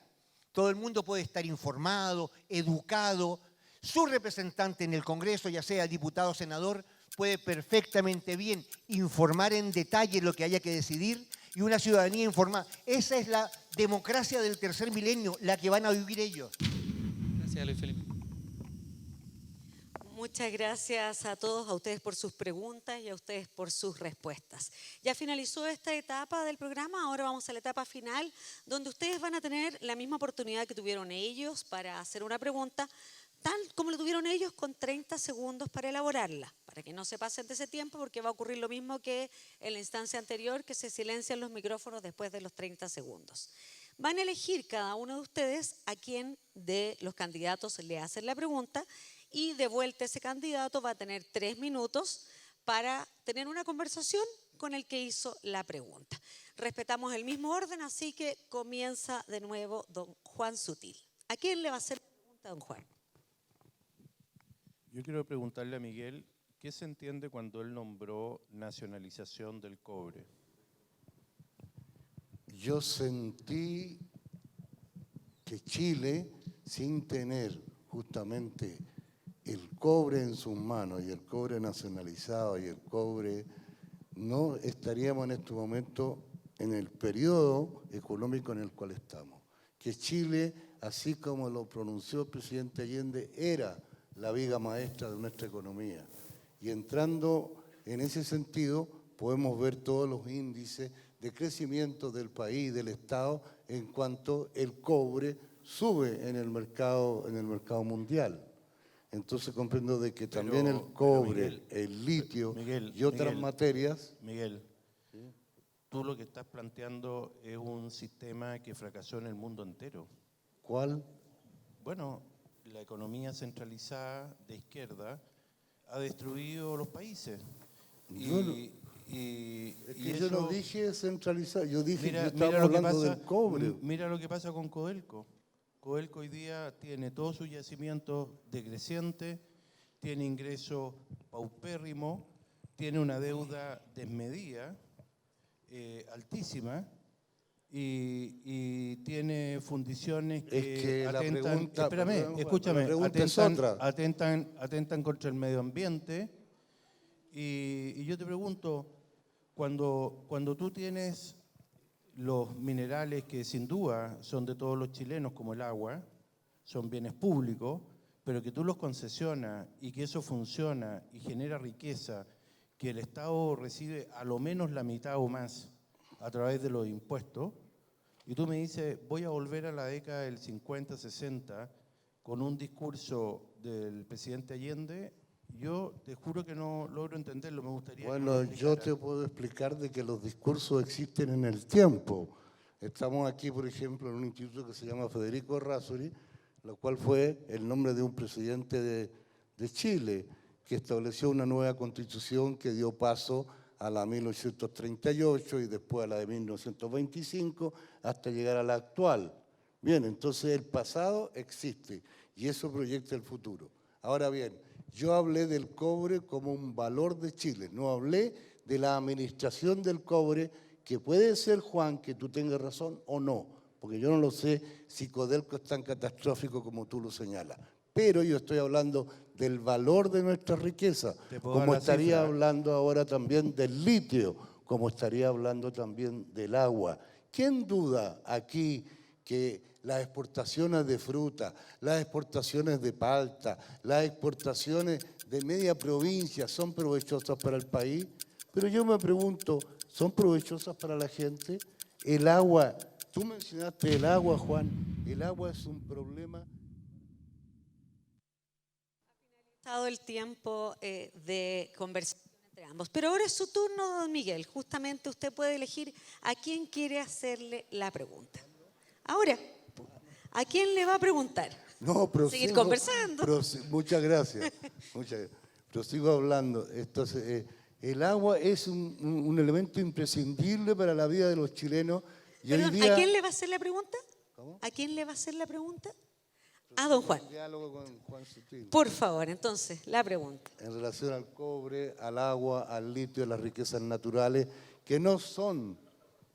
todo el mundo puede estar informado, educado. Su representante en el Congreso, ya sea diputado o senador, puede perfectamente bien informar en detalle lo que haya que decidir y una ciudadanía informada. Esa es la democracia del tercer milenio, la que van a vivir ellos. Gracias, Luis Felipe. Muchas gracias a todos, a ustedes por sus preguntas y a ustedes por sus respuestas. Ya finalizó esta etapa del programa, ahora vamos a la etapa final, donde ustedes van a tener la misma oportunidad que tuvieron ellos para hacer una pregunta, tal como lo tuvieron ellos, con 30 segundos para elaborarla, para que no se pasen de ese tiempo, porque va a ocurrir lo mismo que en la instancia anterior, que se silencian los micrófonos después de los 30 segundos. Van a elegir cada uno de ustedes a quién de los candidatos le hacen la pregunta y de vuelta ese candidato va a tener 3 minutos para tener una conversación con el que hizo la pregunta. Respetamos el mismo orden, así que comienza de nuevo don Juan Sutil. ¿A quién le va a hacer la pregunta, don Juan? Yo quiero preguntarle a Miguel, ¿qué se entiende cuando él nombró nacionalización del cobre? Yo sentí que Chile, sin tener justamente el cobre en sus manos y el cobre nacionalizado y el cobre, no estaríamos en este momento en el periodo económico en el cual estamos. Que Chile, así como lo pronunció el presidente Allende, era la viga maestra de nuestra economía. Y entrando en ese sentido, podemos ver todos los índices de crecimiento del país, del Estado, en cuanto el cobre sube en el mercado mundial. Entonces comprendo de que también el cobre, Miguel, el litio Miguel, y otras materias... Miguel, tú lo que estás planteando es un sistema que fracasó en el mundo entero. ¿Cuál? Bueno, la economía centralizada de izquierda ha destruido los países. Yo no dije centralizar, yo dije que estábamos mira lo que hablando pasa, del cobre. Mira lo que pasa con Codelco. Codelco hoy día tiene todos sus yacimientos decrecientes, tiene ingresos paupérrimos, tiene una deuda desmedida, altísima, y tiene fundiciones que atentan, atentan contra el medio ambiente. Y yo te pregunto, cuando tú tienes los minerales que sin duda son de todos los chilenos, como el agua, son bienes públicos, pero que tú los concesionas y que eso funciona y genera riqueza, que el Estado recibe a lo menos la mitad o más a través de los impuestos, y tú me dices, voy a volver a la década del 50, 60, con un discurso del presidente Allende, Yo te juro que no logro entenderlo, me gustaría que Bueno, me lo yo te explicara. puedo explicar de que los discursos existen en el tiempo. Estamos aquí, por ejemplo, en un instituto que se llama Federico Errázuriz, lo cual fue el nombre de un presidente de Chile, que estableció una nueva constitución que dio paso a la 1938 y después a la de 1925, hasta llegar a la actual. Bien, entonces el pasado existe y eso proyecta el futuro. Ahora bien, yo hablé del cobre como un valor de Chile, no hablé de la administración del cobre, que puede ser, Juan, que tú tengas razón o no, porque yo no lo sé si Codelco es tan catastrófico como tú lo señalas. Pero yo estoy hablando del valor de nuestra riqueza, ¿Te puedo dar como la estaría cifra? hablando ahora también del litio, como estaría hablando también del agua. ¿Quién duda aquí que las exportaciones de fruta, las exportaciones de palta, las exportaciones de media provincia son provechosas para el país? Pero yo me pregunto, ¿son provechosas para la gente? El agua, tú mencionaste el agua, Juan, el agua es un problema. Dado el tiempo de conversación entre ambos. Pero ahora es su turno, don Miguel. Justamente usted puede elegir a quién quiere hacerle la pregunta. Ahora, ¿a quién le va a preguntar? No, Seguir conversando. Muchas gracias. Prosigo hablando. Entonces, el agua es un elemento imprescindible para la vida de los chilenos. Y hoy Perdón, día, ¿a quién le va a hacer la pregunta? ¿Cómo? ¿A quién le va a hacer la pregunta? A don Juan. diálogo con Juan Sutil. Por favor, entonces, la pregunta. En relación al cobre, al agua, al litio, a las riquezas naturales, que no son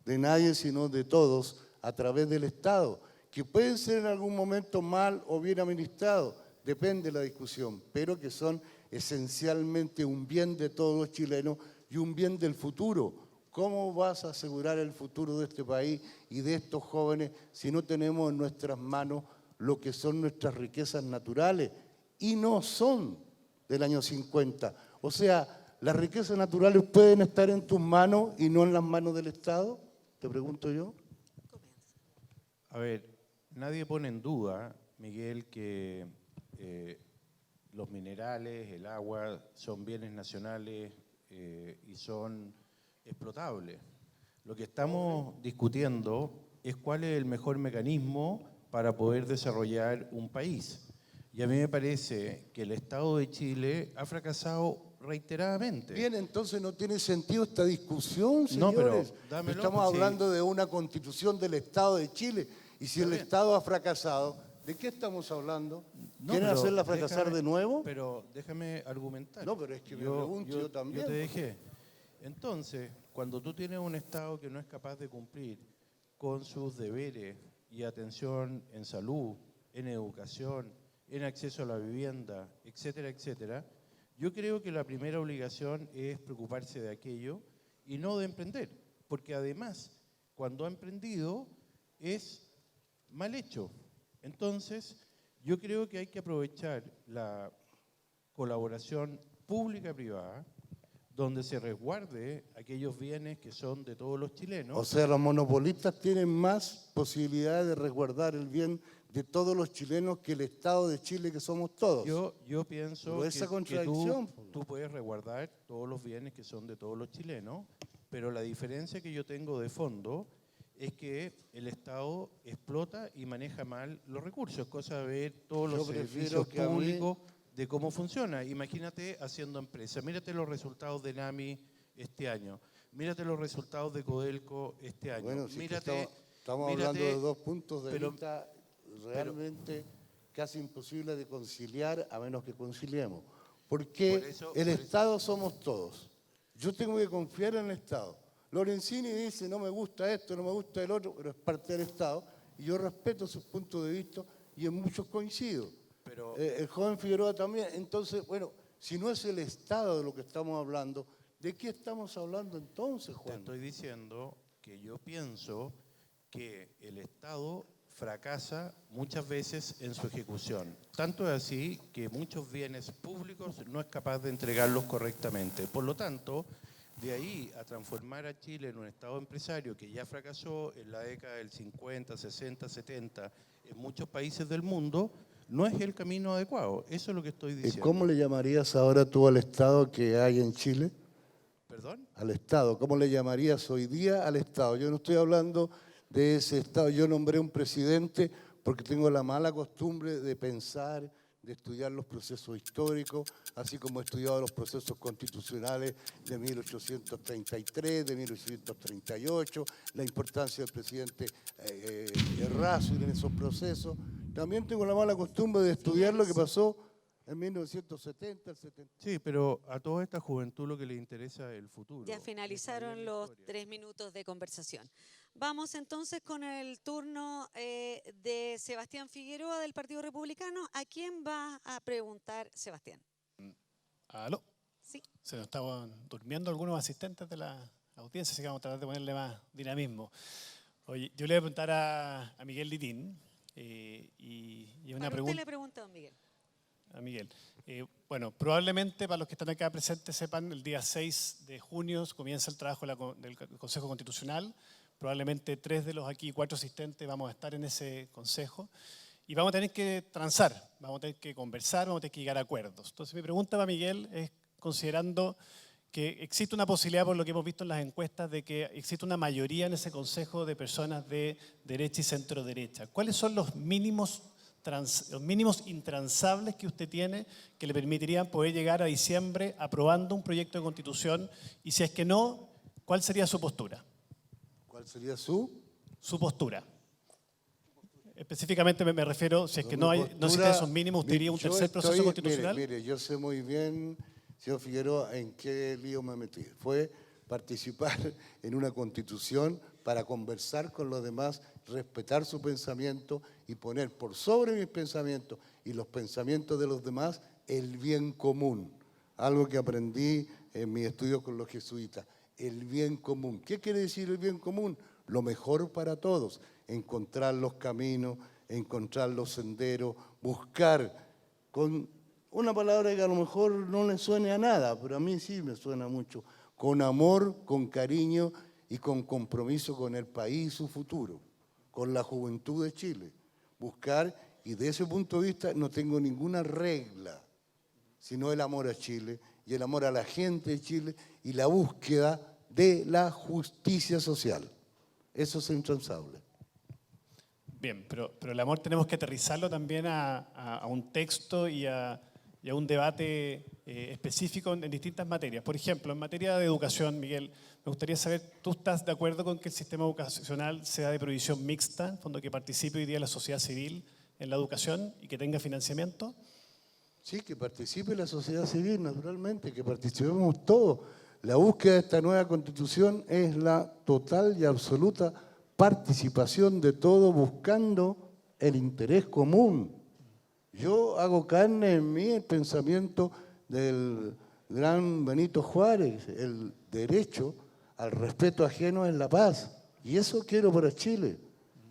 de nadie sino de todos a través del Estado, que pueden ser en algún momento mal o bien administrados, depende de la discusión, pero que son esencialmente un bien de todos los chilenos y un bien del futuro. ¿Cómo vas a asegurar el futuro de este país y de estos jóvenes si no tenemos en nuestras manos lo que son nuestras riquezas naturales? Y no son del año 50. O sea, ¿las riquezas naturales pueden estar en tus manos y no en las manos del Estado? Te pregunto yo. A ver, nadie pone en duda, Miguel, que los minerales, el agua, son bienes nacionales y son explotables. Lo que estamos discutiendo es cuál es el mejor mecanismo para poder desarrollar un país. Y a mí me parece que el Estado de Chile ha fracasado reiteradamente. Bien, entonces no tiene sentido esta discusión, No, pero señores. dámelo, Estamos pues, sí. hablando de una constitución del Estado de Chile. Y si Está el bien. Estado ha fracasado, ¿de qué estamos hablando? No, ¿Quieren pero hacerla fracasar déjame- de nuevo? Pero déjame argumentar. No, pero es que me pregunto yo también. Yo te dejé. Entonces, cuando tú tienes un Estado que no es capaz de cumplir con sus deberes y atención en salud, en educación, en acceso a la vivienda, etcétera, etcétera, yo creo que la primera obligación es preocuparse de aquello y no de emprender. Porque además, cuando ha emprendido, es mal hecho. Entonces, yo creo que hay que aprovechar la colaboración pública-privada, donde se resguarde aquellos bienes que son de todos los chilenos. O sea, los monopolistas tienen más posibilidades de resguardar el bien de todos los chilenos que el Estado de Chile, que somos todos. Yo pienso Pero esa que contradicción, tú puedes resguardar todos los bienes que son de todos los chilenos, pero la diferencia que yo tengo de fondo es que el Estado explota y maneja mal los recursos, cosa de ver todos Yo los prefiero servicios que a mí- públicos de cómo funciona. Imagínate haciendo empresa. Mírate los resultados de NAMI este año. Mírate los resultados de Codelco este año. Bueno, sí que mírate, estamos mírate- hablando de dos puntos de pero- vista realmente casi imposibles de conciliar a menos que conciliemos. Porque Por eso- el por eso- Estado somos todos. Yo tengo que confiar en el Estado. Lorenzini dice, no me gusta esto, no me gusta el otro, pero es parte del Estado. Y yo respeto sus puntos de vista y en muchos coincido. Pero- El joven Figueroa también. Entonces, bueno, si no es el Estado de lo que estamos hablando, ¿de qué estamos hablando entonces, Te Juan? estoy diciendo que yo pienso que el Estado fracasa muchas veces en su ejecución. Tanto es así que muchos bienes públicos no es capaz de entregarlos correctamente. Por lo tanto, de ahí a transformar a Chile en un Estado empresario que ya fracasó en la década del 50, 60, 70 en muchos países del mundo, no es el camino adecuado. Eso es lo que estoy ¿Y diciendo. cómo le llamarías ahora tú al Estado que hay en Chile? ¿Perdón? Al Estado. ¿Cómo le llamarías hoy día al Estado? Yo no estoy hablando de ese Estado. Yo nombré un presidente porque tengo la mala costumbre de pensar, de estudiar los procesos históricos, así como he estudiado los procesos constitucionales de 1833, de 1838, la importancia del presidente Errázuriz en esos procesos. También tengo la mala costumbre de estudiar lo que pasó en 1970, el 70. Sí, pero a toda esta juventud lo que le interesa es el futuro. Ya finalizaron los 3 minutos de conversación. Vamos entonces con el turno de Sebastián Figueroa del Partido Republicano. ¿A quién va a preguntar Sebastián? ¿Aló? Sí. Se nos estaban durmiendo algunos asistentes de la audiencia, así que vamos a tratar de ponerle más dinamismo. Oye, yo le voy a preguntar a Miguel Litín y una Para pregunta. usted le pregunta a don Miguel. A Miguel. Bueno, probablemente para los que están acá presentes sepan, el día 6 de junio comienza el trabajo del Consejo Constitucional. Probablemente 3 de los aquí 4 asistentes vamos a estar en ese consejo. Y vamos a tener que transar, vamos a tener que conversar, vamos a tener que llegar a acuerdos. Entonces mi pregunta para Miguel es, considerando que existe una posibilidad, por lo que hemos visto en las encuestas, de que existe una mayoría en ese consejo de personas de derecha y centro derecha. ¿Cuáles son los mínimos intransables que usted tiene que le permitirían poder llegar a diciembre aprobando un proyecto de constitución? Y si es que no, ¿cuál sería su postura? ¿Cuál sería su? Su postura. Específicamente me refiero, si es que no existen esos mínimos, ¿usted iría a un tercer proceso constitucional? Mire, yo sé muy bien, señor Figueroa, en qué lío me metí. Fue participar en una constitución para conversar con los demás, respetar su pensamiento y poner por sobre mis pensamientos y los pensamientos de los demás el bien común. Algo que aprendí en mis estudios con los jesuitas. El bien común. ¿Qué quiere decir el bien común? Lo mejor para todos. Encontrar los caminos, encontrar los senderos, buscar con una palabra que a lo mejor no le suene a nada, pero a mí sí me suena mucho, con amor, con cariño y con compromiso con el país y su futuro, con la juventud de Chile. Buscar, y de ese punto de vista no tengo ninguna regla, sino el amor a Chile y el amor a la gente de Chile y la búsqueda de la justicia social. Eso es intransable. Bien, pero el amor tenemos que aterrizarlo también a un texto y a un debate específico en distintas materias. Por ejemplo, en materia de educación, Miguel, me gustaría saber, ¿tú estás de acuerdo con que el sistema educacional sea de provisión mixta, en fondo que participe hoy día la sociedad civil en la educación y que tenga financiamiento? Sí, que participe la sociedad civil, naturalmente, que participemos todos. La búsqueda de esta nueva constitución es la total y absoluta participación de todos buscando el interés común. Yo hago carne en mí el pensamiento del gran Benito Juárez, el derecho al respeto ajeno en la paz. Y eso quiero para Chile.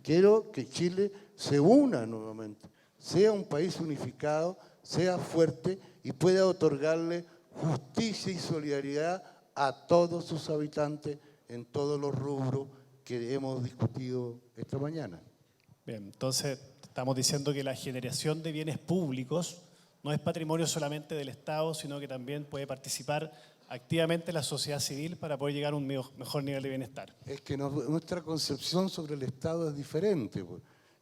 Quiero que Chile se una nuevamente, sea un país unificado, sea fuerte y pueda otorgarle justicia y solidaridad a todos sus habitantes en todos los rubros que hemos discutido esta mañana. Bien, entonces estamos diciendo que la generación de bienes públicos no es patrimonio solamente del Estado, sino que también puede participar activamente la sociedad civil para poder llegar a un mejor nivel de bienestar. Es que nuestra concepción sobre el Estado es diferente.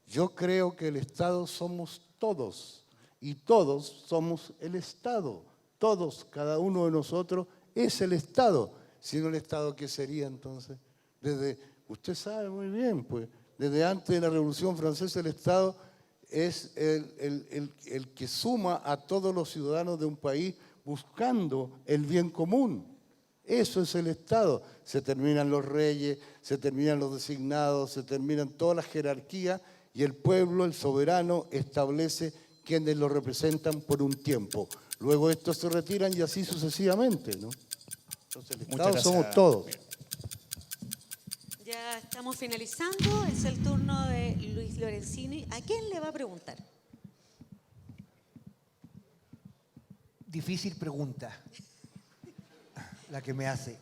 Yo creo que el Estado somos todos y todos somos el Estado. Todos, cada uno de nosotros es el Estado. Si no el Estado, ¿qué sería entonces? Usted sabe muy bien, pues, desde antes de la Revolución Francesa el Estado es el que suma a todos los ciudadanos de un país buscando el bien común. Eso es el Estado. Se terminan los reyes, se terminan los designados, se terminan todas las jerarquías y el pueblo, el soberano, establece quienes lo representan por un tiempo. Luego estos se retiran y así sucesivamente, ¿no? Entonces el Estado somos todos. Ya estamos finalizando, es el turno de Luis Lorenzini. ¿A quién le va a preguntar? Difícil pregunta la que me hace.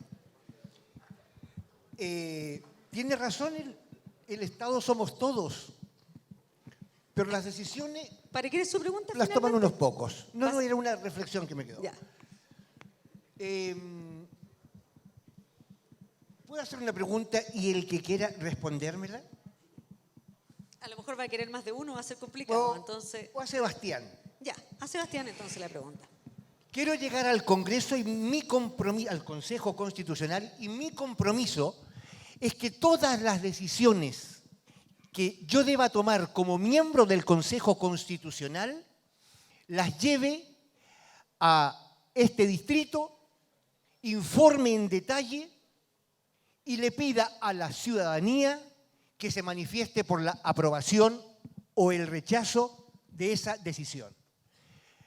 Tiene razón, el Estado somos todos, Pero las decisiones ¿Para qué es su pregunta? las toman finalmente? unos pocos. No, era una reflexión que me quedó. Ya. ¿Puedo hacer una pregunta y el que quiera respondérmela? A lo mejor va a querer más de uno, va a ser complicado. O, Entonces, o a Sebastián. ya, a Sebastián entonces la pregunta. Quiero llegar al Congreso y mi compromiso, al Consejo Constitucional, y mi compromiso es que todas las decisiones que yo deba tomar como miembro del Consejo Constitucional las lleve a este distrito, informe en detalle y le pida a la ciudadanía que se manifieste por la aprobación o el rechazo de esa decisión.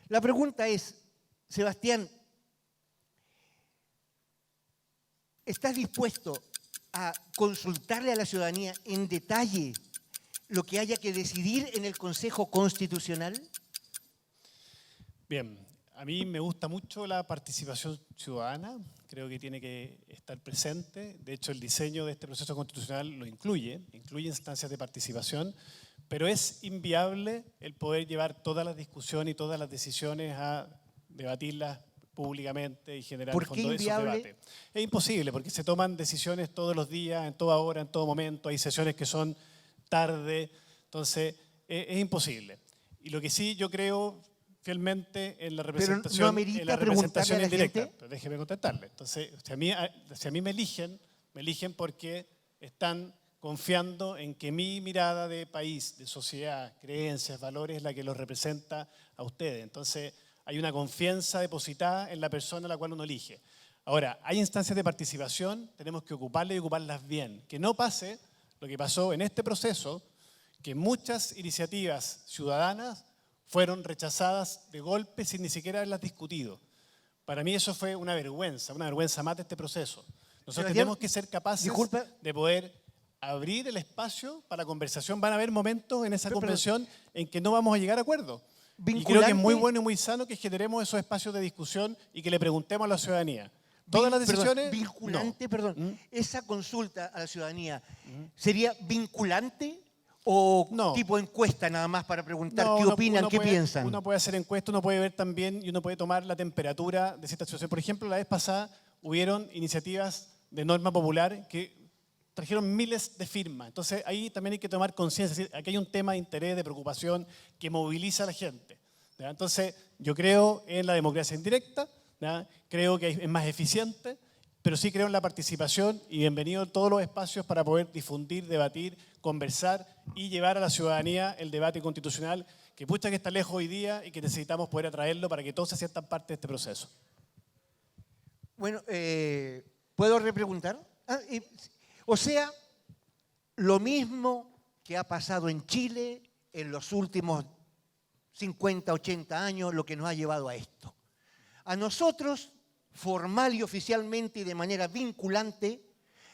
La pregunta es, Sebastián, ¿estás dispuesto a consultarle a la ciudadanía en detalle lo que haya que decidir en el Consejo Constitucional? Bien, a mí me gusta mucho la participación ciudadana, creo que tiene que estar presente. De hecho, el diseño de este proceso constitucional lo incluye instancias de participación, pero es inviable el poder llevar todas las discusiones y todas las decisiones a debatirlas públicamente y generar ¿Por en qué fondo esos inviable? debates. Es imposible porque se toman decisiones todos los días, en toda hora, en todo momento. Hay sesiones que son tarde, entonces es imposible. Y lo que sí yo creo fielmente en la representación, no amerita en la preguntarle representación a la indirecta. gente. Pero déjeme contestarle. Entonces, si a mí me eligen porque están confiando en que mi mirada de país, de sociedad, creencias, valores es la que los representa a ustedes. Entonces, hay una confianza depositada en la persona a la cual uno elige. Ahora, hay instancias de participación, tenemos que ocuparlas y ocuparlas bien. Que no pase lo que pasó en este proceso, que muchas iniciativas ciudadanas fueron rechazadas de golpe sin ni siquiera haberlas discutido. Para mí eso fue una vergüenza más de este proceso. Nosotros Sebastián, tenemos que ser capaces disculpa. de poder abrir el espacio para la conversación. Van a haber momentos en esa Pero- convención en que no vamos a llegar a acuerdo. Y creo que Vinculante- es muy bueno y muy sano que generemos esos espacios de discusión y que le preguntemos a la ciudadanía. Todas las decisiones... Vinculante, no. perdón. Esa consulta a la ciudadanía, ¿sería vinculante o No. tipo encuesta nada más para preguntar No, qué opinan, qué puede, piensan? Uno puede hacer encuestas, uno puede ver también y uno puede tomar la temperatura de cierta situación. Por ejemplo, la vez pasada hubieron iniciativas de norma popular que trajeron miles de firmas. Entonces ahí también hay que tomar conciencia. Es decir, aquí hay un tema de interés, de preocupación que moviliza a la gente. ¿Ya? Entonces yo creo en la democracia indirecta, ¿ya? Creo que es más eficiente, pero sí creo en la participación y bienvenido a todos los espacios para poder difundir, debatir, conversar y llevar a la ciudadanía el debate constitucional que pucha que está lejos hoy día y que necesitamos poder atraerlo para que todos se sientan parte de este proceso. Bueno, ¿puedo repreguntar? O sea, lo mismo que ha pasado en Chile en los últimos 50, 80 años, lo que nos ha llevado a esto. A nosotros, formal y oficialmente y de manera vinculante,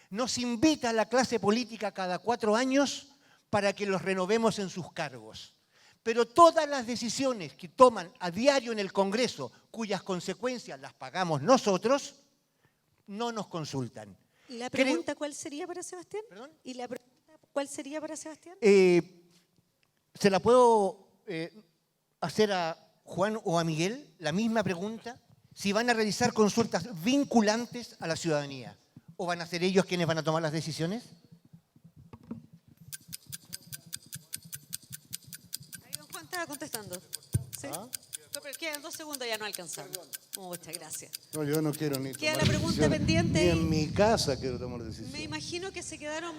nos invita a la clase política cada 4 años para que los renovemos en sus cargos. Pero todas las decisiones que toman a diario en el Congreso, cuyas consecuencias las pagamos nosotros, no nos consultan. ¿La pregunta cuál sería para Sebastián? ¿Perdón? ¿Y la pregunta cuál sería para Sebastián? ¿Se la puedo hacer a Juan o a Miguel la misma pregunta? Si van a realizar consultas vinculantes a la ciudadanía, ¿o van a ser ellos quienes van a tomar las decisiones? Ahí don Juan estaba contestando. ¿Sí? Pero quedan 2 segundos, ya no alcanzamos. Muchas gracias. No, yo no quiero ni Queda tomar la pregunta decisiones, pendiente ni y- en mi casa quiero tomar Me decisiones. imagino que se quedaron...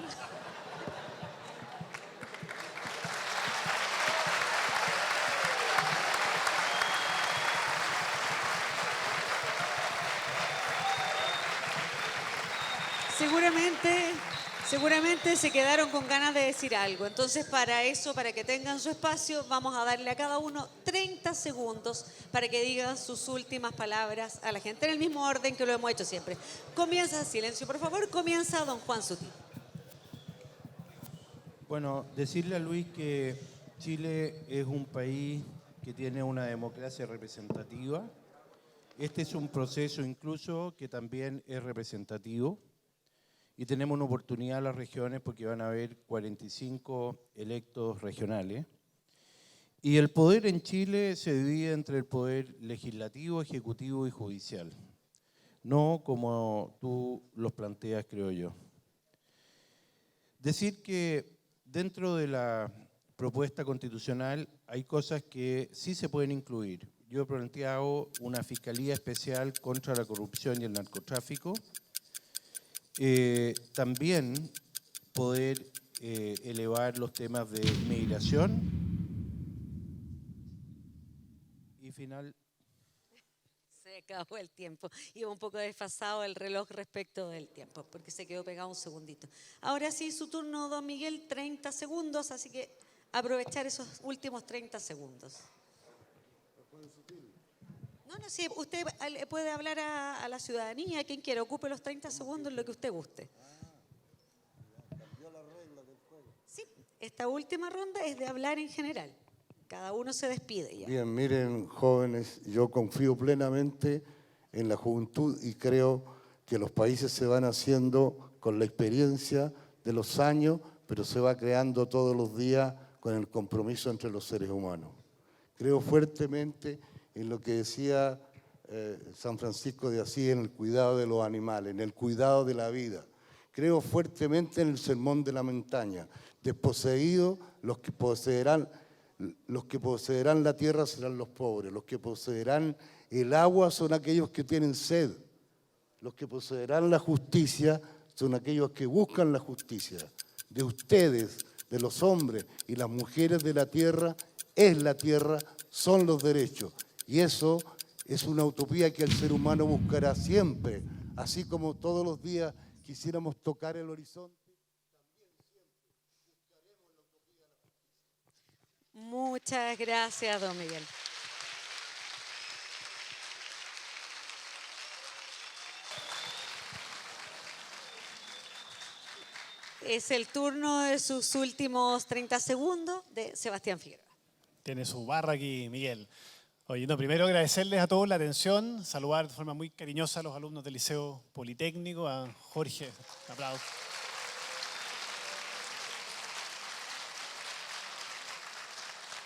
Seguramente se quedaron con ganas de decir algo. Entonces, para eso, para que tengan su espacio, vamos a darle a cada uno 30 segundos para que digan sus últimas palabras a la gente, en el mismo orden que lo hemos hecho siempre. Comienza, silencio por favor, comienza don Juan Sutil. Bueno, decirle a Luis que Chile es un país que tiene una democracia representativa. Este es un proceso incluso que también es representativo. Y tenemos una oportunidad en las regiones porque van a haber 45 electos regionales. Y el poder en Chile se divide entre el poder legislativo, ejecutivo y judicial. No como tú los planteas, creo yo. Decir que dentro de la propuesta constitucional hay cosas que sí se pueden incluir. Yo he planteado una fiscalía especial contra la corrupción y el narcotráfico. También poder elevar los temas de migración. Y final. Se acabó el tiempo. Iba un poco desfasado el reloj respecto del tiempo, porque se quedó pegado un segundito. Ahora sí, su turno, don Miguel, 30 segundos, así que aprovechar esos últimos 30 segundos. No, sí, usted puede hablar a la ciudadanía, quien quiera, ocupe los 30 segundos, lo que usted guste. Sí, esta última ronda es de hablar en general. Cada uno se despide ya. Bien, miren, jóvenes, yo confío plenamente en la juventud y creo que los países se van haciendo con la experiencia de los años, pero se va creando todos los días con el compromiso entre los seres humanos. Creo fuertemente en lo que decía San Francisco de Asís, en el cuidado de los animales, en el cuidado de la vida. Creo fuertemente en el sermón de la montaña. Desposeídos los que poseerán la tierra serán los pobres, los que poseerán el agua son aquellos que tienen sed, los que poseerán la justicia son aquellos que buscan la justicia. De ustedes, de los hombres y las mujeres de la tierra, es la tierra, son los derechos. Y eso es una utopía que el ser humano buscará siempre, así como todos los días quisiéramos tocar el horizonte. Muchas gracias, don Miguel. Es el turno de sus últimos 30 segundos de Sebastián Figueroa. Tiene su barra aquí, Miguel. Oye, primero agradecerles a todos la atención, saludar de forma muy cariñosa a los alumnos del Liceo Politécnico, a Jorge, un aplauso.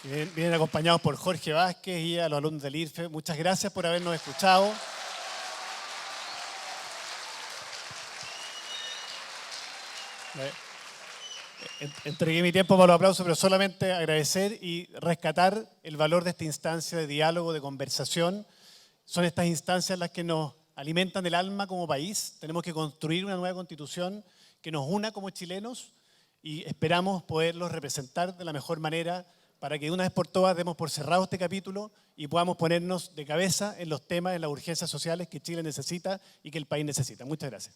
Vienen acompañados por Jorge Vázquez y a los alumnos del IRFE. Muchas gracias por habernos escuchado. Entregué mi tiempo para los aplausos, pero solamente agradecer y rescatar el valor de esta instancia de diálogo, de conversación. Son estas instancias las que nos alimentan el alma como país. Tenemos que construir una nueva constitución que nos una como chilenos y esperamos poderlos representar de la mejor manera para que de una vez por todas demos por cerrado este capítulo y podamos ponernos de cabeza en los temas, en las urgencias sociales que Chile necesita y que el país necesita. Muchas gracias.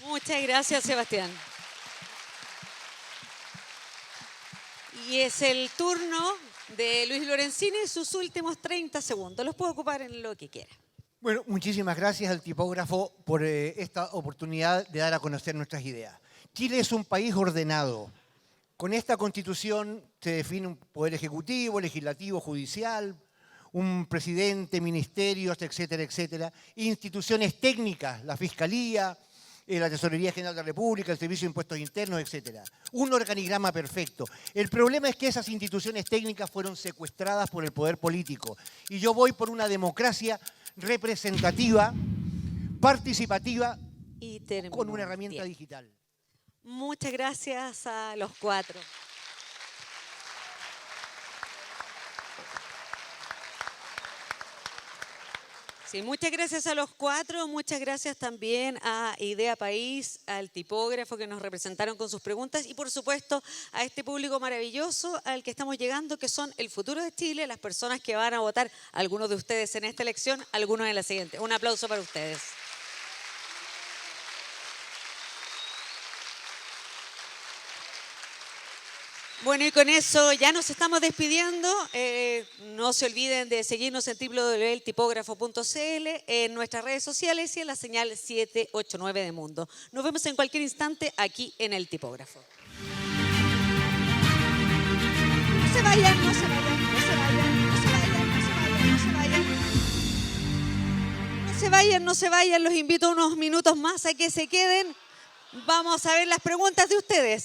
Muchas gracias, Sebastián. Y es el turno de Luis Lorenzini, sus últimos 30 segundos. Los puedo ocupar en lo que quiera. Bueno, muchísimas gracias al tipógrafo por esta oportunidad de dar a conocer nuestras ideas. Chile es un país ordenado. Con esta Constitución se define un poder ejecutivo, legislativo, judicial, un presidente, ministerios, etcétera, etcétera, instituciones técnicas, la Fiscalía, la Tesorería General de la República, el Servicio de Impuestos Internos, etcétera. Un organigrama perfecto. El problema es que esas instituciones técnicas fueron secuestradas por el poder político. Y yo voy por una democracia representativa, participativa, Y con una herramienta digital. Muchas gracias a los cuatro. Sí, muchas gracias a los cuatro, muchas gracias también a Idea País, al tipógrafo que nos representaron con sus preguntas y por supuesto a este público maravilloso al que estamos llegando, que son el futuro de Chile, las personas que van a votar, algunos de ustedes en esta elección, algunos en la siguiente. Un aplauso para ustedes. Bueno, y con eso ya nos estamos despidiendo. No se olviden de seguirnos en www.eltipógrafo.cl, en nuestras redes sociales y en la señal 789 de Mundo. Nos vemos en cualquier instante aquí en El Tipógrafo. No se vayan, no se vayan, no se vayan, no se vayan, no se vayan, no se vayan. No se vayan, no se vayan. Los invito unos minutos más a que se queden. Vamos a ver las preguntas de ustedes.